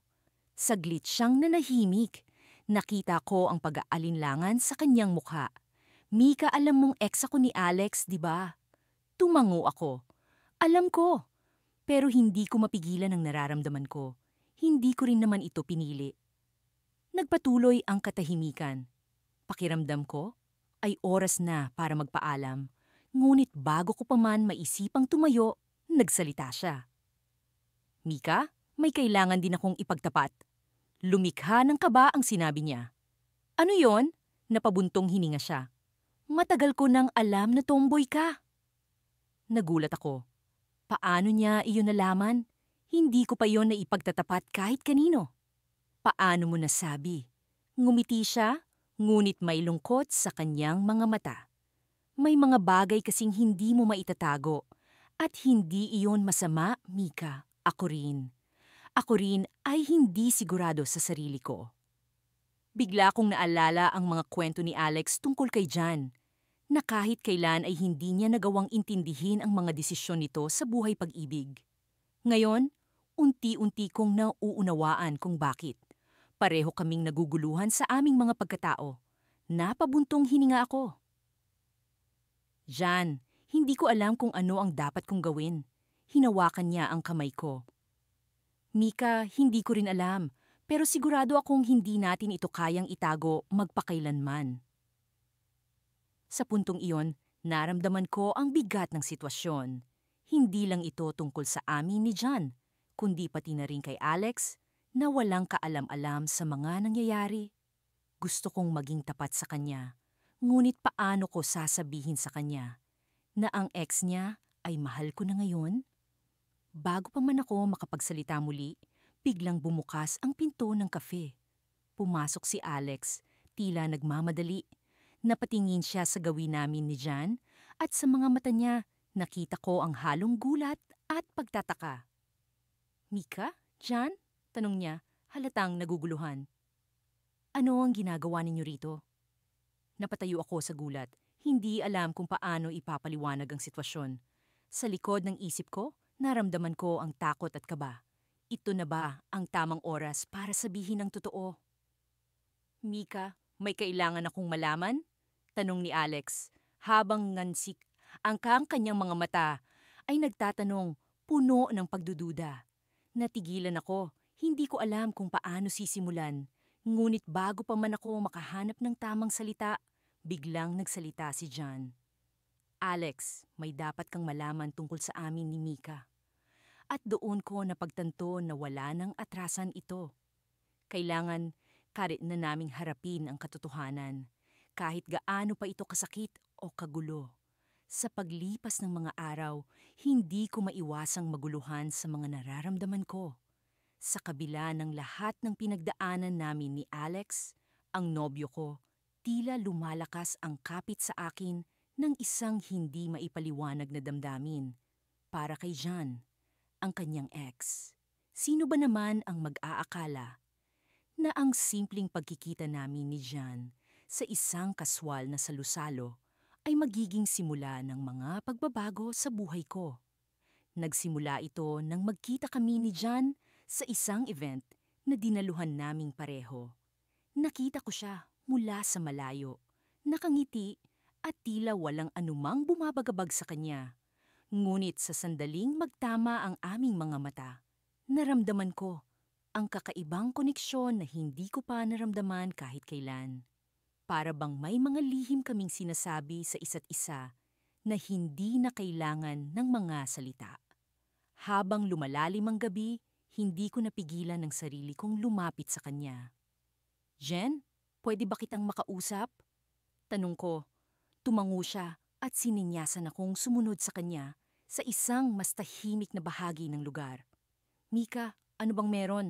Saglit siyang nanahimik. Nakita ko ang pag-aalinlangan sa kanyang mukha. "Mika, alam mong ex ako ni Alex, di ba?" Tumango ako. Alam ko, pero hindi ko mapigilan ang nararamdaman ko. Hindi ko rin naman ito pinili. Nagpatuloy ang katahimikan. Pakiramdam ko ay oras na para magpaalam. Ngunit bago ko pa man maisipang tumayo, nagsalita siya. "Mika, may kailangan din akong ipagtapat." Lumikha ng kaba ang sinabi niya. "Ano yon?" Napabuntong hininga siya. "Matagal ko nang alam na tomboy ka." Nagulat ako. Paano niya iyon nalaman? Hindi ko pa iyon naipagtatapat kahit kanino. "Paano mo nasabi?" Ngumiti siya, ngunit may lungkot sa kanyang mga mata. "May mga bagay kasing hindi mo maitatago. At hindi iyon masama, Mika. Ako rin. Ako rin ay hindi sigurado sa sarili ko." Bigla kong naalala ang mga kwento ni Alex tungkol kay John, na kahit kailan ay hindi niya nagawang intindihin ang mga desisyon nito sa buhay pag-ibig. Ngayon, unti-unti kong nauunawaan kung bakit. Pareho kaming naguguluhan sa aming mga pagkatao. Napabuntong hininga ako. Jan, hindi ko alam kung ano ang dapat kong gawin. Hinawakan niya ang kamay ko. Mika, hindi ko rin alam, pero sigurado akong hindi natin ito kayang itago magpakailanman. Sa puntong iyon, naramdaman ko ang bigat ng sitwasyon. Hindi lang ito tungkol sa amin ni Jan, kundi pati na rin kay Alex na walang kaalam-alam sa mga nangyayari. Gusto kong maging tapat sa kanya, ngunit paano ko sasabihin sa kanya na ang ex niya ay mahal ko na ngayon? Bago pa man ako makapagsalita muli, biglang bumukas ang pinto ng kafe. Pumasok si Alex, tila nagmamadali. Napatingin siya sa gawin namin ni Jan at sa mga mata niya nakita ko ang halong gulat at pagtataka. Mika? Jan? Tanong niya, halatang naguguluhan. Ano ang ginagawa ninyo rito? Napatayo ako sa gulat. Hindi alam kung paano ipapaliwanag ang sitwasyon. Sa likod ng isip ko, naramdaman ko ang takot at kaba. Ito na ba ang tamang oras para sabihin ang totoo? Mika, may kailangan akong malaman? Tanong ni Alex, habang ngansik ang kanyang mga mata ay nagtatanong, puno ng pagdududa. Natigilan ako, hindi ko alam kung paano sisimulan. Ngunit bago pa man ako makahanap ng tamang salita, biglang nagsalita si John. Alex, may dapat kang malaman tungkol sa amin ni Mika. At doon ko napagtanto na wala nang atrasan ito. Kailangan karit na naming harapin ang katotohanan, kahit gaano pa ito kasakit o kagulo. Sa paglipas ng mga araw, hindi ko maiwasang maguluhan sa mga nararamdaman ko. Sa kabila ng lahat ng pinagdaanan namin ni Alex, ang nobyo ko, tila lumalakas ang kapit sa akin ng isang hindi maipaliwanag na damdamin. Para kay Jan, ang kanyang ex. Sino ba naman ang mag-aakala na ang simpleng pagkikita namin ni Jan sa isang kaswal na salusalo ay magiging simula ng mga pagbabago sa buhay ko? Nagsimula ito nang magkita kami ni Jan sa isang event na dinaluhan naming pareho. Nakita ko siya mula sa malayo, nakangiti at tila walang anumang bumabagabag sa kanya. Ngunit sa sandaling magtama ang aming mga mata, naramdaman ko ang kakaibang koneksyon na hindi ko pa naramdaman kahit kailan. Para bang may mga lihim kaming sinasabi sa isa't isa na hindi na kailangan ng mga salita. Habang lumalalim ang gabi, hindi ko napigilan ang sarili kong lumapit sa kanya. Jen, pwede ba kitang makausap? Tanong ko. Tumango siya at sininyasan akong sumunod sa kanya sa isang mas tahimik na bahagi ng lugar. Mika, ano bang meron?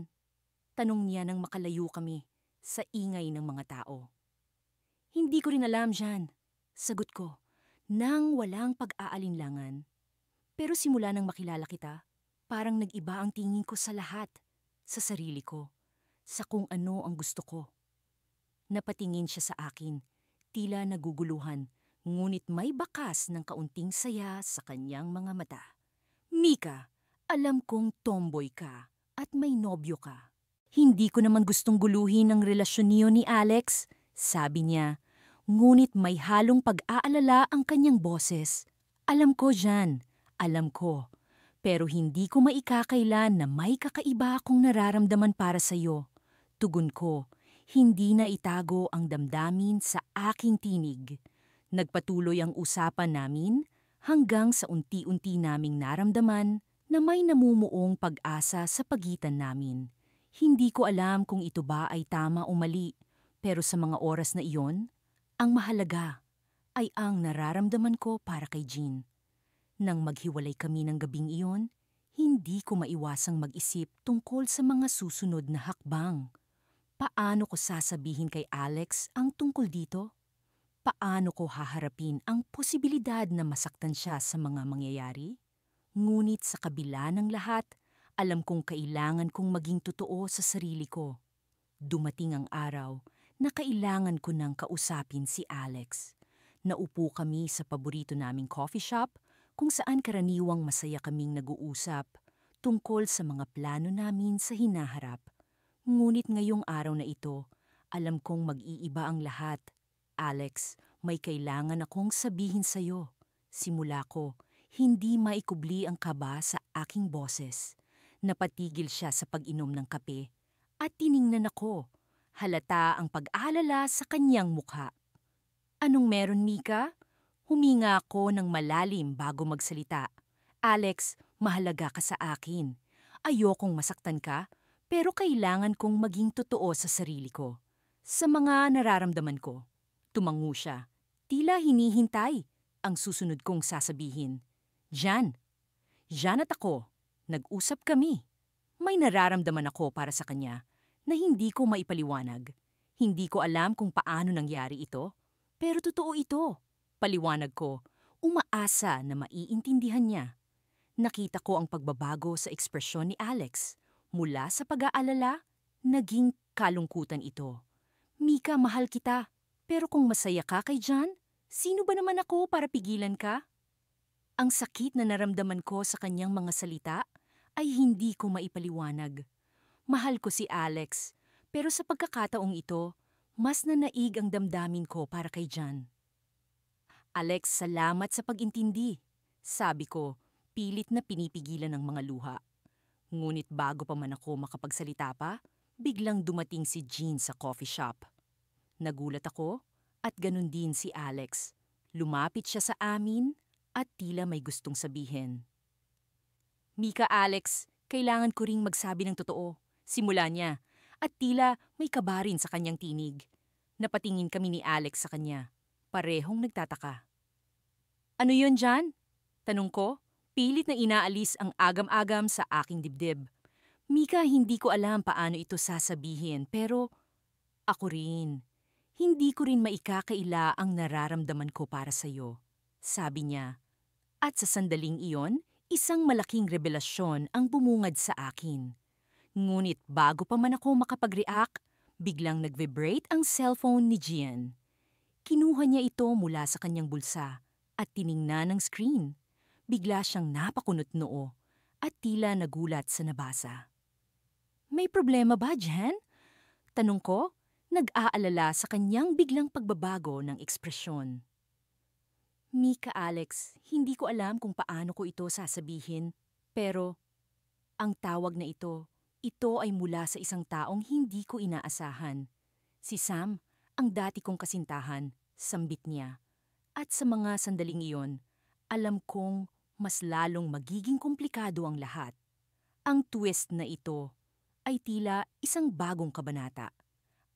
Tanong niya nang makalayo kami sa ingay ng mga tao. Hindi ko rin alam, Jan. Sagot ko, nang walang pag-aalinlangan. Pero simula nang makilala kita, parang nag-iba ang tingin ko sa lahat, sa sarili ko, sa kung ano ang gusto ko. Napatingin siya sa akin, tila naguguluhan, ngunit may bakas ng kaunting saya sa kanyang mga mata. Mika, alam kong tomboy ka at may nobyo ka. Hindi ko naman gustong guluhin ang relasyon niyo ni Alex, sabi niya. Ngunit may halong pag-aalala ang kanyang boses. Alam ko, Jan, alam ko. Pero hindi ko maikakailan na may kakaiba akong nararamdaman para sa iyo. Tugon ko, hindi na itago ang damdamin sa aking tinig. Nagpatuloy ang usapan namin hanggang sa unti-unti naming naramdaman na may namumuong pag-asa sa pagitan namin. Hindi ko alam kung ito ba ay tama o mali, pero sa mga oras na iyon, ang mahalaga ay ang nararamdaman ko para kay Jean. Nang maghiwalay kami ng gabing iyon, hindi ko maiwasang mag-isip tungkol sa mga susunod na hakbang. Paano ko sasabihin kay Alex ang tungkol dito? Paano ko haharapin ang posibilidad na masaktan siya sa mga mangyayari? Ngunit sa kabila ng lahat, alam kong kailangan kong maging totoo sa sarili ko. Dumating ang araw na kailangan ko nang kausapin si Alex. Naupo kami sa paborito naming coffee shop kung saan karaniwang masaya kaming nag-uusap tungkol sa mga plano namin sa hinaharap. Ngunit ngayong araw na ito, alam kong mag-iiba ang lahat. Alex, may kailangan akong sabihin sa'yo. Simula ko, hindi maikubli ang kaba sa aking boses. Napatigil siya sa pag-inom ng kape at tiningnan ako. Halata ang pag-aalala sa kanyang mukha. Anong meron, Mika? Huminga ako ng malalim bago magsalita. Alex, mahalaga ka sa akin. Ayokong masaktan ka, pero kailangan kong maging totoo sa sarili ko. Sa mga nararamdaman ko. Tumango siya. Tila hinihintay ang susunod kong sasabihin. Jan. Jan at ako. Nag-usap kami. May nararamdaman ako para sa kanya na hindi ko maipaliwanag. Hindi ko alam kung paano nangyari ito, pero totoo ito. Paliwanag ko, umaasa na maiintindihan niya. Nakita ko ang pagbabago sa ekspresyon ni Alex. Mula sa pag-aalala, naging kalungkutan ito. Mika, mahal kita. Pero kung masaya ka kay Jan, sino ba naman ako para pigilan ka? Ang sakit na naramdaman ko sa kanyang mga salita ay hindi ko maipaliwanag. Mahal ko si Alex, pero sa pagkakataong ito, mas nanaig ang damdamin ko para kay Jan. Alex, salamat sa pag-intindi. Sabi ko, pilit na pinipigilan ng mga luha. Ngunit bago pa man ako makapagsalita pa, biglang dumating si Jean sa coffee shop. Nagulat ako at ganun din si Alex. Lumapit siya sa amin at tila may gustong sabihin. Mika, Alex, kailangan ko ring magsabi ng totoo. Simula niya at tila may kaba rin sa kanyang tinig. Napatingin kami ni Alex sa kanya. Parehong nagtataka. Ano yun, Jan? Tanong ko, pilit na inaalis ang agam-agam sa aking dibdib. Mika, hindi ko alam paano ito sasabihin, pero ako rin. Hindi ko rin maikakaila ang nararamdaman ko para sa'yo, sabi niya. At sa sandaling iyon, isang malaking revelasyon ang bumungad sa akin. Ngunit bago pa man ako makapag-react, biglang nag-vibrate ang cellphone ni Gian. Kinuha niya ito mula sa kanyang bulsa at tiningnan ang screen. Bigla siyang napakunot noo at tila nagulat sa nabasa. May problema ba, Jan? Tanong ko, nag-aalala sa kanyang biglang pagbabago ng ekspresyon. Mika, Alex, hindi ko alam kung paano ko ito sasabihin, pero ang tawag na ito ay mula sa isang taong hindi ko inaasahan. Si Sam, ang dati kong kasintahan, sambit niya. At sa mga sandaling iyon, alam kong mas lalong magiging komplikado ang lahat. Ang twist na ito ay tila isang bagong kabanata.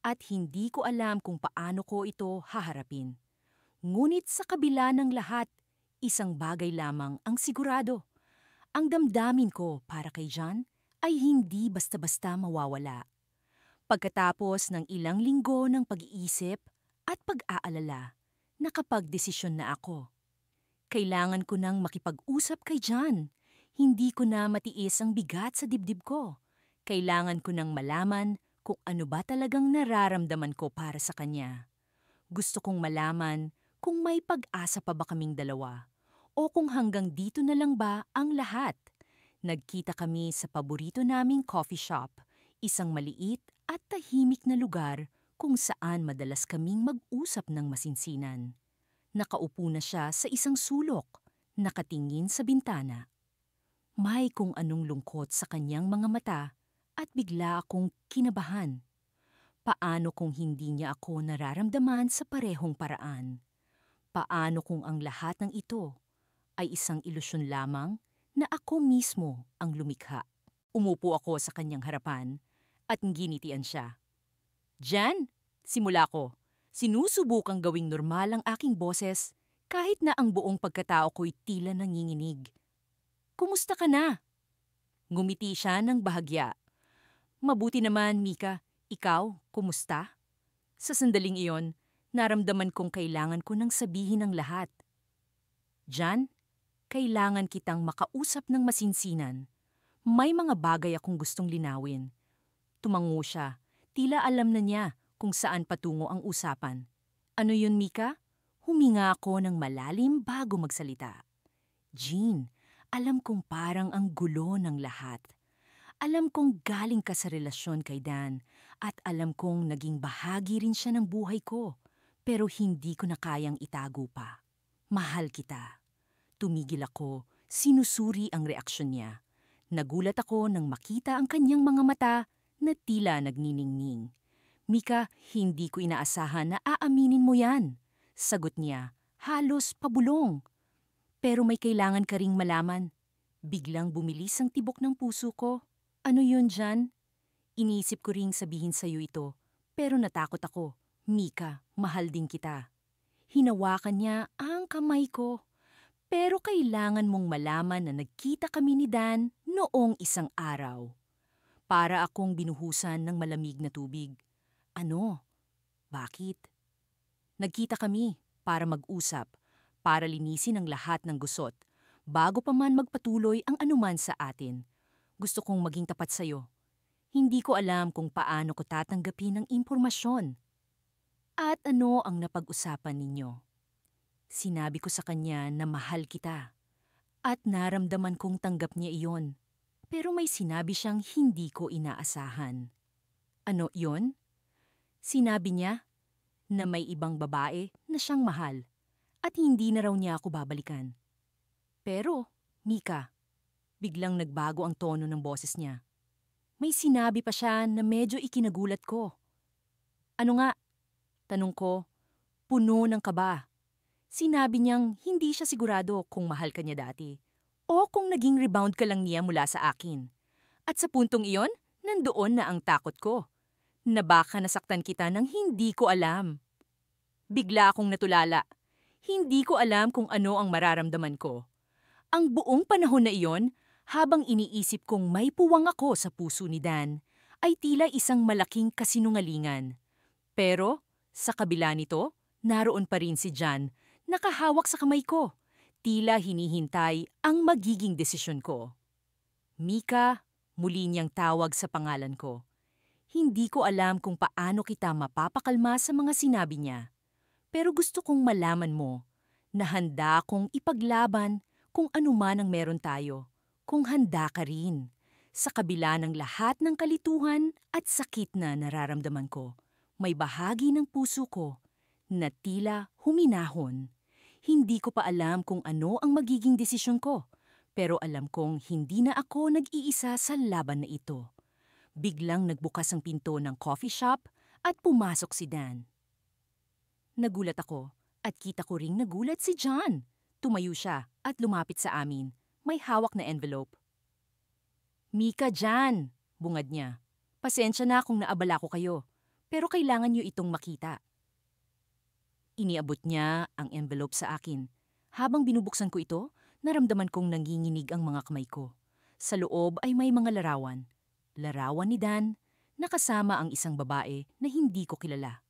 At hindi ko alam kung paano ko ito haharapin. Ngunit sa kabila ng lahat, isang bagay lamang ang sigurado. Ang damdamin ko para kay Jan ay hindi basta-basta mawawala. Pagkatapos ng ilang linggo ng pag-iisip at pag-aalala, nakapagdesisyon na ako. Kailangan ko nang makipag-usap kay Jan. Hindi ko na matiis ang bigat sa dibdib ko. Kailangan ko nang malaman kung ano ba talagang nararamdaman ko para sa kanya. Gusto kong malaman kung may pag-asa pa ba kaming dalawa o kung hanggang dito na lang ba ang lahat. Nagkita kami sa paborito naming coffee shop, isang maliit at tahimik na lugar kung saan madalas kaming mag-usap ng masinsinan. Nakaupo na siya sa isang sulok, nakatingin sa bintana. May kung anong lungkot sa kanyang mga mata at bigla akong kinabahan. Paano kung hindi niya ako nararamdaman sa parehong paraan? Paano kung ang lahat ng ito ay isang ilusyon lamang na ako mismo ang lumikha? Umupo ako sa kanyang harapan at ginitian siya. Jan, simula ko. Sinusubukang gawing normal ang aking boses kahit na ang buong pagkatao ko'y tila nanginginig. Kumusta ka na? Ngumiti siya ng bahagya. Mabuti naman, Mika. Ikaw, kumusta? Sa sandaling iyon, naramdaman kong kailangan ko nang sabihin ang lahat. Jan, kailangan kitang makausap ng masinsinan. May mga bagay akong gustong linawin. Tumango siya. Tila alam na niya kung saan patungo ang usapan. Ano yun, Mika? Huminga ako ng malalim bago magsalita. Jean, alam kong parang ang gulo ng lahat. Alam kong galing ka sa relasyon kay Dan at alam kong naging bahagi rin siya ng buhay ko. Pero hindi ko na kayang itago pa. Mahal kita. Tumigil ako, sinusuri ang reaksyon niya. Nagulat ako nang makita ang kanyang mga mata na tila nagniningning. Mika, hindi ko inaasahan na aaminin mo yan. Sagot niya, halos pabulong. Pero may kailangan ka ring malaman. Biglang bumilis ang tibok ng puso ko. Ano yun, Jan? Iniisip ko ring sabihin sa'yo ito, pero natakot ako. Mika, mahal din kita. Hinawakan niya ang kamay ko. Pero kailangan mong malaman na nagkita kami ni Dan noong isang araw. Para akong binuhusan ng malamig na tubig. Ano? Bakit? Nagkita kami para mag-usap, para linisin ang lahat ng gusot, bago pa man magpatuloy ang anuman sa atin. Gusto kong maging tapat sa'yo. Hindi ko alam kung paano ko tatanggapin ang impormasyon. At ano ang napag-usapan ninyo? Sinabi ko sa kanya na mahal kita. At naramdaman kong tanggap niya iyon. Pero may sinabi siyang hindi ko inaasahan. Ano yon? Sinabi niya na may ibang babae na siyang mahal at hindi na raw niya ako babalikan. Pero, Mika, biglang nagbago ang tono ng boses niya. May sinabi pa siya na medyo ikinagulat ko. Ano nga? Tanong ko, puno ng kaba. Sinabi niyang hindi siya sigurado kung mahal ka niya dati o kung naging rebound ka lang niya mula sa akin. At sa puntong iyon, nandoon na ang takot ko na baka nasaktan kita nang hindi ko alam. Bigla akong natulala. Hindi ko alam kung ano ang mararamdaman ko. Ang buong panahon na iyon, habang iniisip kong may puwang ako sa puso ni Dan, ay tila isang malaking kasinungalingan. Pero, sa kabila nito, naroon pa rin si Jan, nakahawak sa kamay ko. Tila hinihintay ang magiging desisyon ko. Mika, muli niyang tawag sa pangalan ko. Hindi ko alam kung paano kita mapapakalma sa mga sinabi niya. Pero gusto kong malaman mo na handa kong ipaglaban kung ano man ang meron tayo, kung handa ka rin. Sa kabila ng lahat ng kalituhan at sakit na nararamdaman ko, may bahagi ng puso ko na tila huminahon. Hindi ko pa alam kung ano ang magiging desisyon ko, pero alam kong hindi na ako nag-iisa sa laban na ito. Biglang nagbukas ang pinto ng coffee shop at pumasok si Dan. Nagulat ako at kita ko ring nagulat si John. Tumayo siya at lumapit sa amin. May hawak na envelope. Mika, Jan, bungad niya. Pasensya na kung naabala ko kayo, pero kailangan niyo itong makita. Iniabot niya ang envelope sa akin. Habang binubuksan ko ito, naramdaman kong nanginginig ang mga kamay ko. Sa loob ay may mga larawan. Larawan ni Dan, nakasama ang isang babae na hindi ko kilala.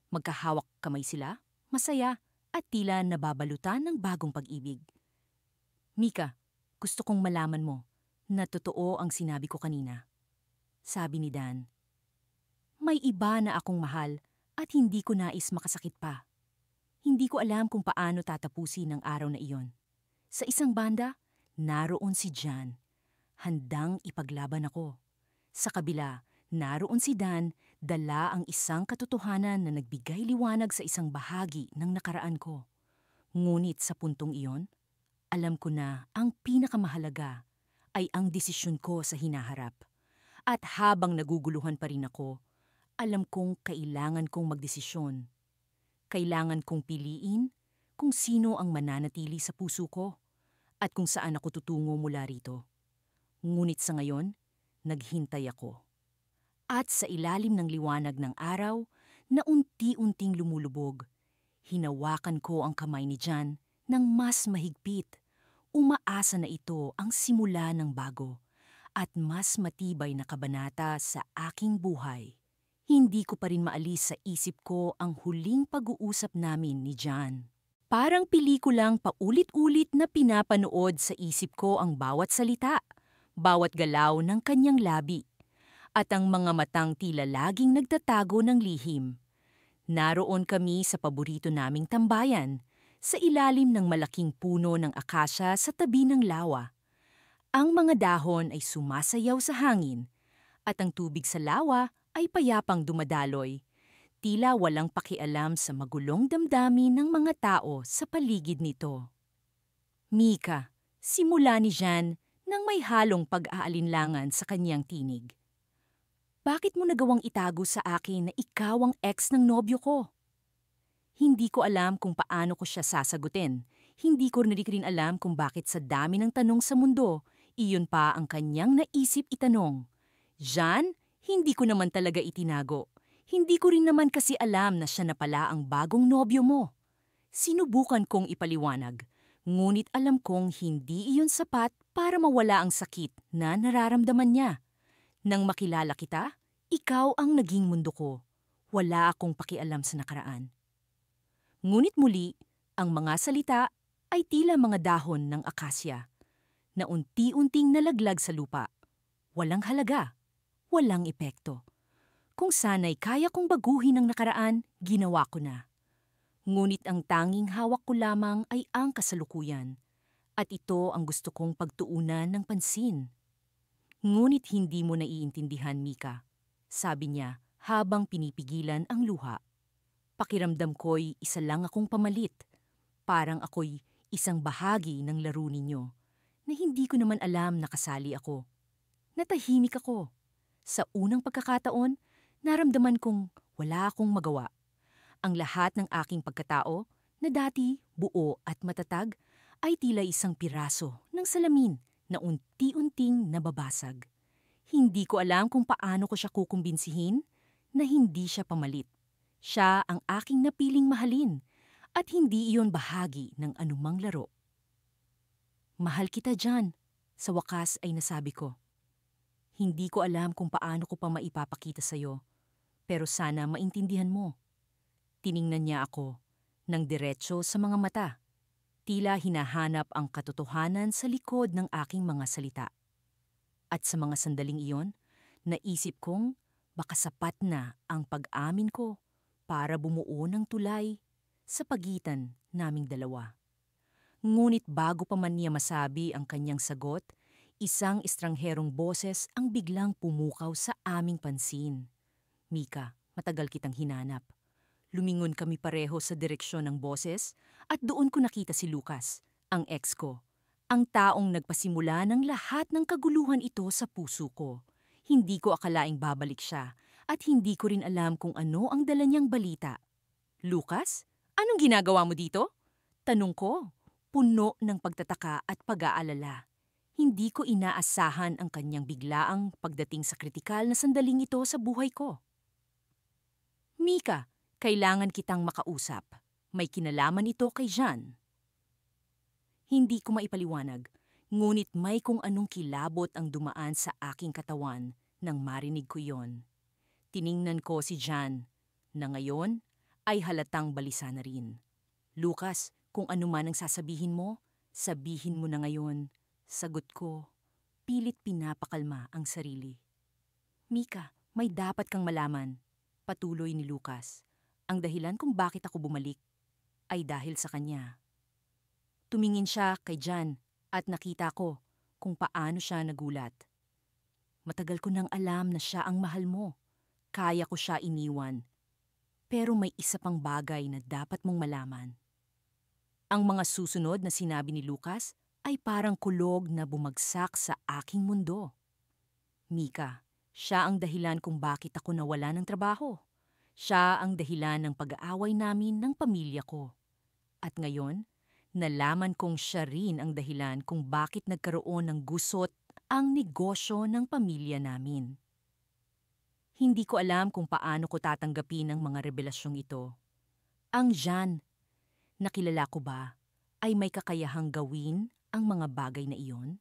Magkahawak kamay sila, masaya, at tila nababalutan ng bagong pag-ibig. Mika, gusto kong malaman mo na totoo ang sinabi ko kanina. Sabi ni Dan, may iba na akong mahal at hindi ko nais makasakit pa. Hindi ko alam kung paano tatapusin ang araw na iyon. Sa isang banda, naroon si Jan. Handang ipaglaban ako. Sa kabila, naroon si Dan, dala ang isang katotohanan na nagbigay liwanag sa isang bahagi ng nakaraan ko. Ngunit sa puntong iyon, alam ko na ang pinakamahalaga ay ang desisyon ko sa hinaharap. At habang naguguluhan pa rin ako, alam kong kailangan kong magdesisyon. Kailangan kong piliin kung sino ang mananatili sa puso ko at kung saan ako tutungo mula rito. Ngunit sa ngayon, naghintay ako. At sa ilalim ng liwanag ng araw na unti-unting lumulubog, hinawakan ko ang kamay ni Jan ng mas mahigpit. Umaasa na ito ang simula ng bago at mas matibay na kabanata sa aking buhay. Hindi ko pa rin maalis sa isip ko ang huling pag-uusap namin ni Jan. Parang pelikulang paulit-ulit na pinapanood sa isip ko ang bawat salita, bawat galaw ng kanyang labi, at ang mga matang tila laging nagtatago ng lihim. Naroon kami sa paborito naming tambayan, sa ilalim ng malaking puno ng akasya sa tabi ng lawa. Ang mga dahon ay sumasayaw sa hangin, at ang tubig sa lawa ay payapang dumadaloy. Tila walang pakialam sa magulong damdamin ng mga tao sa paligid nito. Mika, simula ni Jan nang may halong pag-aalinlangan sa kanyang tinig. Bakit mo nagawang itago sa akin na ikaw ang ex ng nobyo ko? Hindi ko alam kung paano ko siya sasagutin. Hindi ko rin alam kung bakit sa dami ng tanong sa mundo, iyon pa ang kanyang naisip itanong. Jan, hindi ko naman talaga itinago. Hindi ko rin naman kasi alam na siya na pala ang bagong nobyo mo. Sinubukan kong ipaliwanag, ngunit alam kong hindi iyon sapat para mawala ang sakit na nararamdaman niya. Nang makilala kita, ikaw ang naging mundo ko. Wala akong pakialam sa nakaraan. Ngunit muli, ang mga salita ay tila mga dahon ng akasya na unti-unting nalaglag sa lupa. Walang halaga, walang epekto. Kung sana'y kaya kong baguhin ang nakaraan, ginawa ko na. Ngunit ang tanging hawak ko lamang ay ang kasalukuyan. At ito ang gusto kong pagtuunan ng pansin. Ngunit hindi mo naiintindihan, Mika. Sabi niya habang pinipigilan ang luha. Pakiramdam ko'y isa lang akong pamalit. Parang ako'y isang bahagi ng laro ninyo na hindi ko naman alam na kasali ako. Natahimik ako. Sa unang pagkakataon, naramdaman kong wala akong magawa. Ang lahat ng aking pagkatao, na dati buo at matatag, ay tila isang piraso ng salamin na unti-unting nababasag. Hindi ko alam kung paano ko siya kukumbinsihin na hindi siya pamalit. Siya ang aking napiling mahalin at hindi iyon bahagi ng anumang laro. Mahal kita Jan, sa wakas ay nasabi ko. Hindi ko alam kung paano ko pa maipapakita sa'yo, pero sana maintindihan mo. Tiningnan niya ako ng diretso sa mga mata. Tila hinahanap ang katotohanan sa likod ng aking mga salita. At sa mga sandaling iyon, naisip kong baka sapat na ang pag-amin ko para bumuo ng tulay sa pagitan naming dalawa. Ngunit bago pa man niya masabi ang kanyang sagot, isang estrangherong boses ang biglang pumukaw sa aming pansin. Mika, matagal kitang hinanap. Lumingon kami pareho sa direksyon ng boses at doon ko nakita si Lucas, ang ex ko. Ang taong nagpasimula ng lahat ng kaguluhan ito sa puso ko. Hindi ko akalaing babalik siya at hindi ko rin alam kung ano ang dala niyang balita. Lucas, anong ginagawa mo dito? Tanong ko, puno ng pagtataka at pag-aalala. Hindi ko inaasahan ang kanyang biglaang pagdating sa kritikal na sandaling ito sa buhay ko. Mika, kailangan kitang makausap. May kinalaman ito kay Jan. Hindi ko maipaliwanag, ngunit may kung anong kilabot ang dumaan sa aking katawan nang marinig ko yon. Tiningnan ko si Jan, na ngayon ay halatang balisa na rin. Lucas, kung ano man ang sasabihin mo na ngayon. Sagot ko, pilit pinapakalma ang sarili. Mika, may dapat kang malaman. Patuloy ni Lucas. Ang dahilan kung bakit ako bumalik ay dahil sa kanya. Tumingin siya kay Jan at nakita ko kung paano siya nagulat. Matagal ko nang alam na siya ang mahal mo. Kaya ko siya iniwan. Pero may isa pang bagay na dapat mong malaman. Ang mga susunod na sinabi ni Lucas ay parang kulog na bumagsak sa aking mundo. Mika, siya ang dahilan kung bakit ako nawala ng trabaho. Siya ang dahilan ng pag-aaway namin ng pamilya ko. At ngayon, nalaman kong siya rin ang dahilan kung bakit nagkaroon ng gusot ang negosyo ng pamilya namin. Hindi ko alam kung paano ko tatanggapin ang mga revelasyong ito. Ang Jan, nakilala ko ba, ay may kakayahang gawin ang mga bagay na iyon?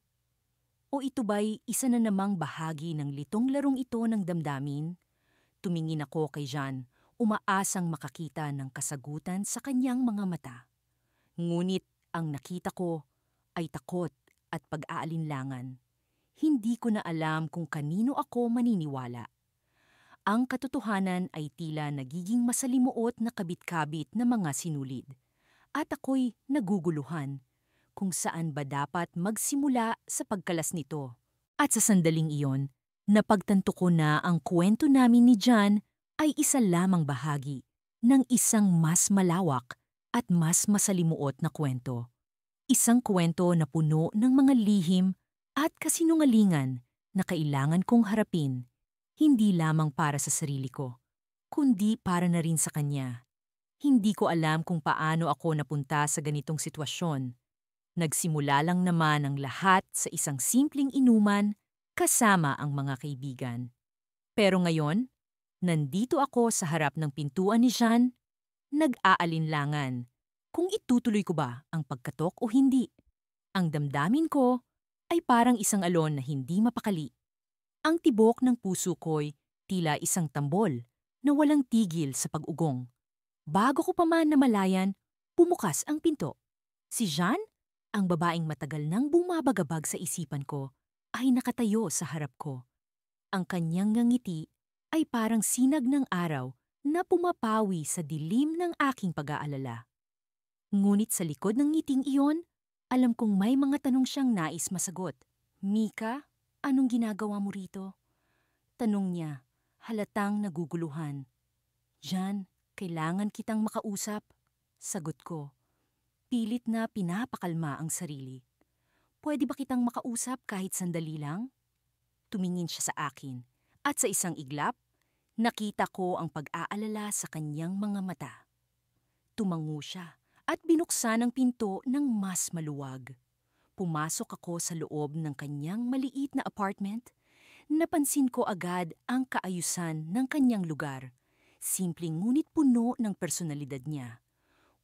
O ito ba'y isa na namang bahagi ng litong larong ito ng damdamin? Tumingin ako kay Jan, umaasang makakita ng kasagutan sa kanyang mga mata. Ngunit ang nakita ko ay takot at pag-aalinlangan. Hindi ko na alam kung kanino ako maniniwala. Ang katotohanan ay tila nagiging masalimuot na kabit-kabit na mga sinulid. At ako'y naguguluhan kung saan ba dapat magsimula sa pagkalas nito. At sa sandaling iyon, napagtanto ko na ang kwento namin ni Jan ay isa lamang bahagi ng isang mas malawak at mas masalimuot na kwento. Isang kwento na puno ng mga lihim at kasinungalingan na kailangan kong harapin, hindi lamang para sa sarili ko, kundi para na rin sa kanya. Hindi ko alam kung paano ako napunta sa ganitong sitwasyon. Nagsimula lang naman ang lahat sa isang simpleng inuman kasama ang mga kaibigan. Pero ngayon, nandito ako sa harap ng pintuan ni Jean, nag-aalinlangan kung itutuloy ko ba ang pagkatok o hindi. Ang damdamin ko ay parang isang alon na hindi mapakali. Ang tibok ng puso ko'y tila isang tambol na walang tigil sa pag-ugong. Bago ko pa man namalayan, bumukas ang pinto. Si Jean, ang babaeng matagal nang bumabagabag sa isipan ko, ay nakatayo sa harap ko. Ang kanyang ngiti ay parang sinag ng araw na pumapawi sa dilim ng aking pag-aalala. Ngunit sa likod ng ngiting iyon, alam kong may mga tanong siyang nais masagot. "Mika, anong ginagawa mo rito?" Tanong niya, halatang naguguluhan. "Jan, kailangan kitang makausap." Sagot ko, pilit na pinapakalma ang sarili. "Pwede ba kitang makausap kahit sandali lang?" Tumingin siya sa akin, at sa isang iglap, nakita ko ang pag-aalala sa kanyang mga mata. Tumango siya at binuksan ang pinto ng mas maluwag. Pumasok ako sa loob ng kanyang maliit na apartment. Napansin ko agad ang kaayusan ng kanyang lugar. Simpleng ngunit puno ng personalidad niya.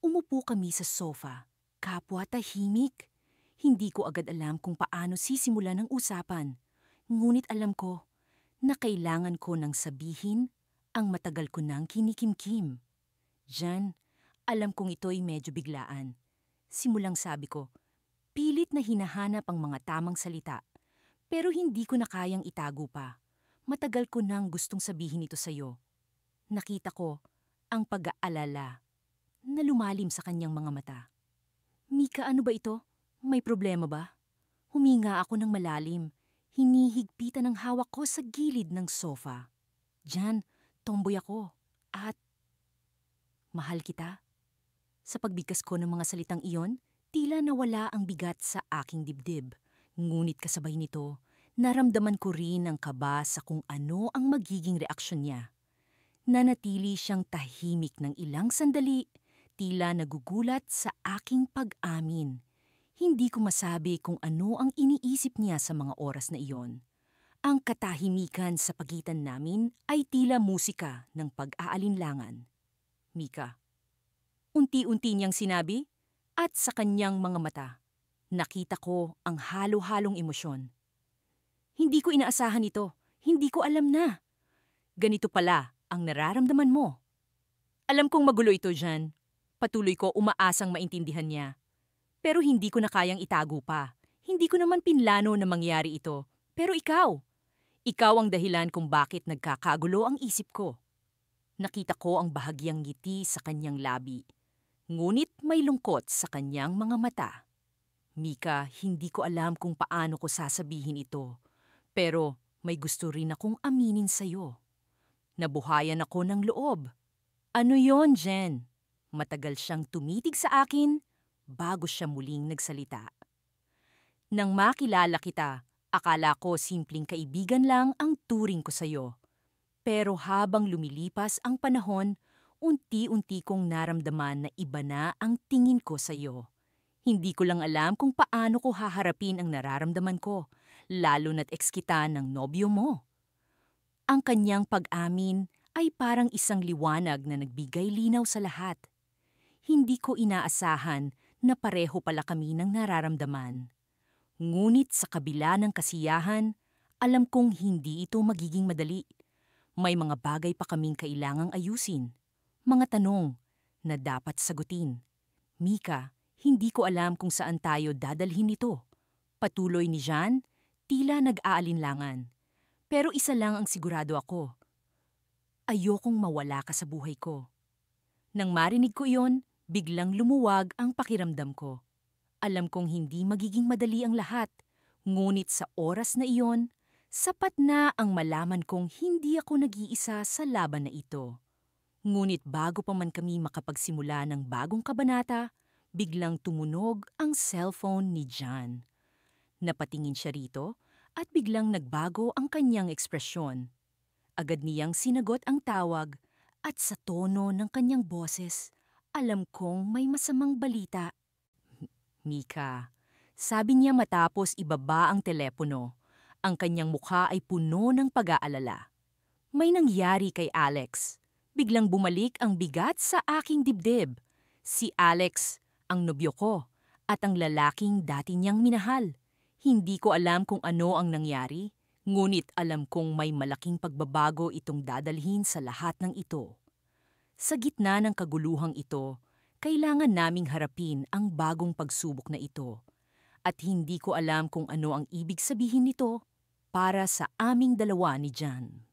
Umupo kami sa sofa, kapwa tahimik. Hindi ko agad alam kung paano sisimulan ang usapan. Ngunit alam ko na kailangan ko nang sabihin ang matagal ko nang kinikimkim. "Jan, alam kong ito'y medyo biglaan." Simulang sabi ko, pilit na hinahanap ang mga tamang salita. Pero hindi ko na kayang itago pa. Matagal ko nang gustong sabihin ito sa'yo. Nakita ko ang pag-aalala na lumalim sa kanyang mga mata. "Mika, ano ba ito? May problema ba?" Huminga ako ng malalim. Hinihigpitan ang hawak ko sa gilid ng sofa. "Jan, tomboy ako. At mahal kita." Sa pagbigkas ko ng mga salitang iyon, tila nawala ang bigat sa aking dibdib. Ngunit kasabay nito, naramdaman ko rin ang kaba sa kung ano ang magiging reaksyon niya. Nanatili siyang tahimik ng ilang sandali, tila nagugulat sa aking pag-amin. Hindi ko masabi kung ano ang iniisip niya sa mga oras na iyon. Ang katahimikan sa pagitan namin ay tila musika ng pag-aalinlangan. "Mika," unti-unti niyang sinabi, at sa kanyang mga mata, nakita ko ang halo-halong emosyon. "Hindi ko inaasahan ito. Hindi ko alam na. Ganito pala ang nararamdaman mo." Alam kong magulo ito, Jan. Patuloy ko umaasang maintindihan niya. Pero hindi ko na kayang itago pa. Hindi ko naman pinlano na mangyari ito. Pero ikaw ang dahilan kung bakit nagkakagulo ang isip ko. Nakita ko ang bahagyang ngiti sa kanyang labi. Ngunit may lungkot sa kanyang mga mata. "Mika, hindi ko alam kung paano ko sasabihin ito. Pero may gusto rin akong aminin sa'yo." Nabuhayan ako ng loob. "Ano yon, Jen?" Matagal siyang tumitig sa akin bago siya muling nagsalita. "Nang makilala kita, akala ko simpleng kaibigan lang ang turing ko sa'yo. Pero habang lumilipas ang panahon, unti-unti kong naramdaman na iba na ang tingin ko sa'yo. Hindi ko lang alam kung paano ko haharapin ang nararamdaman ko, lalo na't ex kita ng nobyo mo." Ang kanyang pag-amin ay parang isang liwanag na nagbigay linaw sa lahat. Hindi ko inaasahan na pareho pala kami ng nararamdaman. Ngunit sa kabila ng kasiyahan, alam kong hindi ito magiging madali. May mga bagay pa kaming kailangang ayusin. Mga tanong na dapat sagutin. "Mika, hindi ko alam kung saan tayo dadalhin ito." Patuloy ni Jean, tila nag-aalinlangan. "Pero isa lang ang sigurado ako. Ayokong mawala ka sa buhay ko." Nang marinig ko iyon, biglang lumuwag ang pakiramdam ko. Alam kong hindi magiging madali ang lahat, ngunit sa oras na iyon, Sapat na ang malaman kong hindi ako nag-iisa sa laban na ito. Ngunit bago pa man kami makapagsimula ng bagong kabanata, biglang tumunog ang cellphone ni John. Napatingin siya rito at biglang nagbago ang kanyang ekspresyon. Agad niyang sinagot ang tawag at sa tono ng kanyang boses, alam kong may masamang balita. Mika, sabi niya matapos ibaba ang telepono. Ang kanyang mukha ay puno ng pag-aalala. May nangyari kay Alex. Biglang bumalik ang bigat sa aking dibdib. Si Alex, ang nobyo ko, at ang lalaking dati niyang minahal. Hindi ko alam kung ano ang nangyari, ngunit alam kong may malaking pagbabago itong dadalhin sa lahat ng ito. Sa gitna ng kaguluhang ito, kailangan naming harapin ang bagong pagsubok na ito. At hindi ko alam kung ano ang ibig sabihin nito para sa aming dalawa ni John.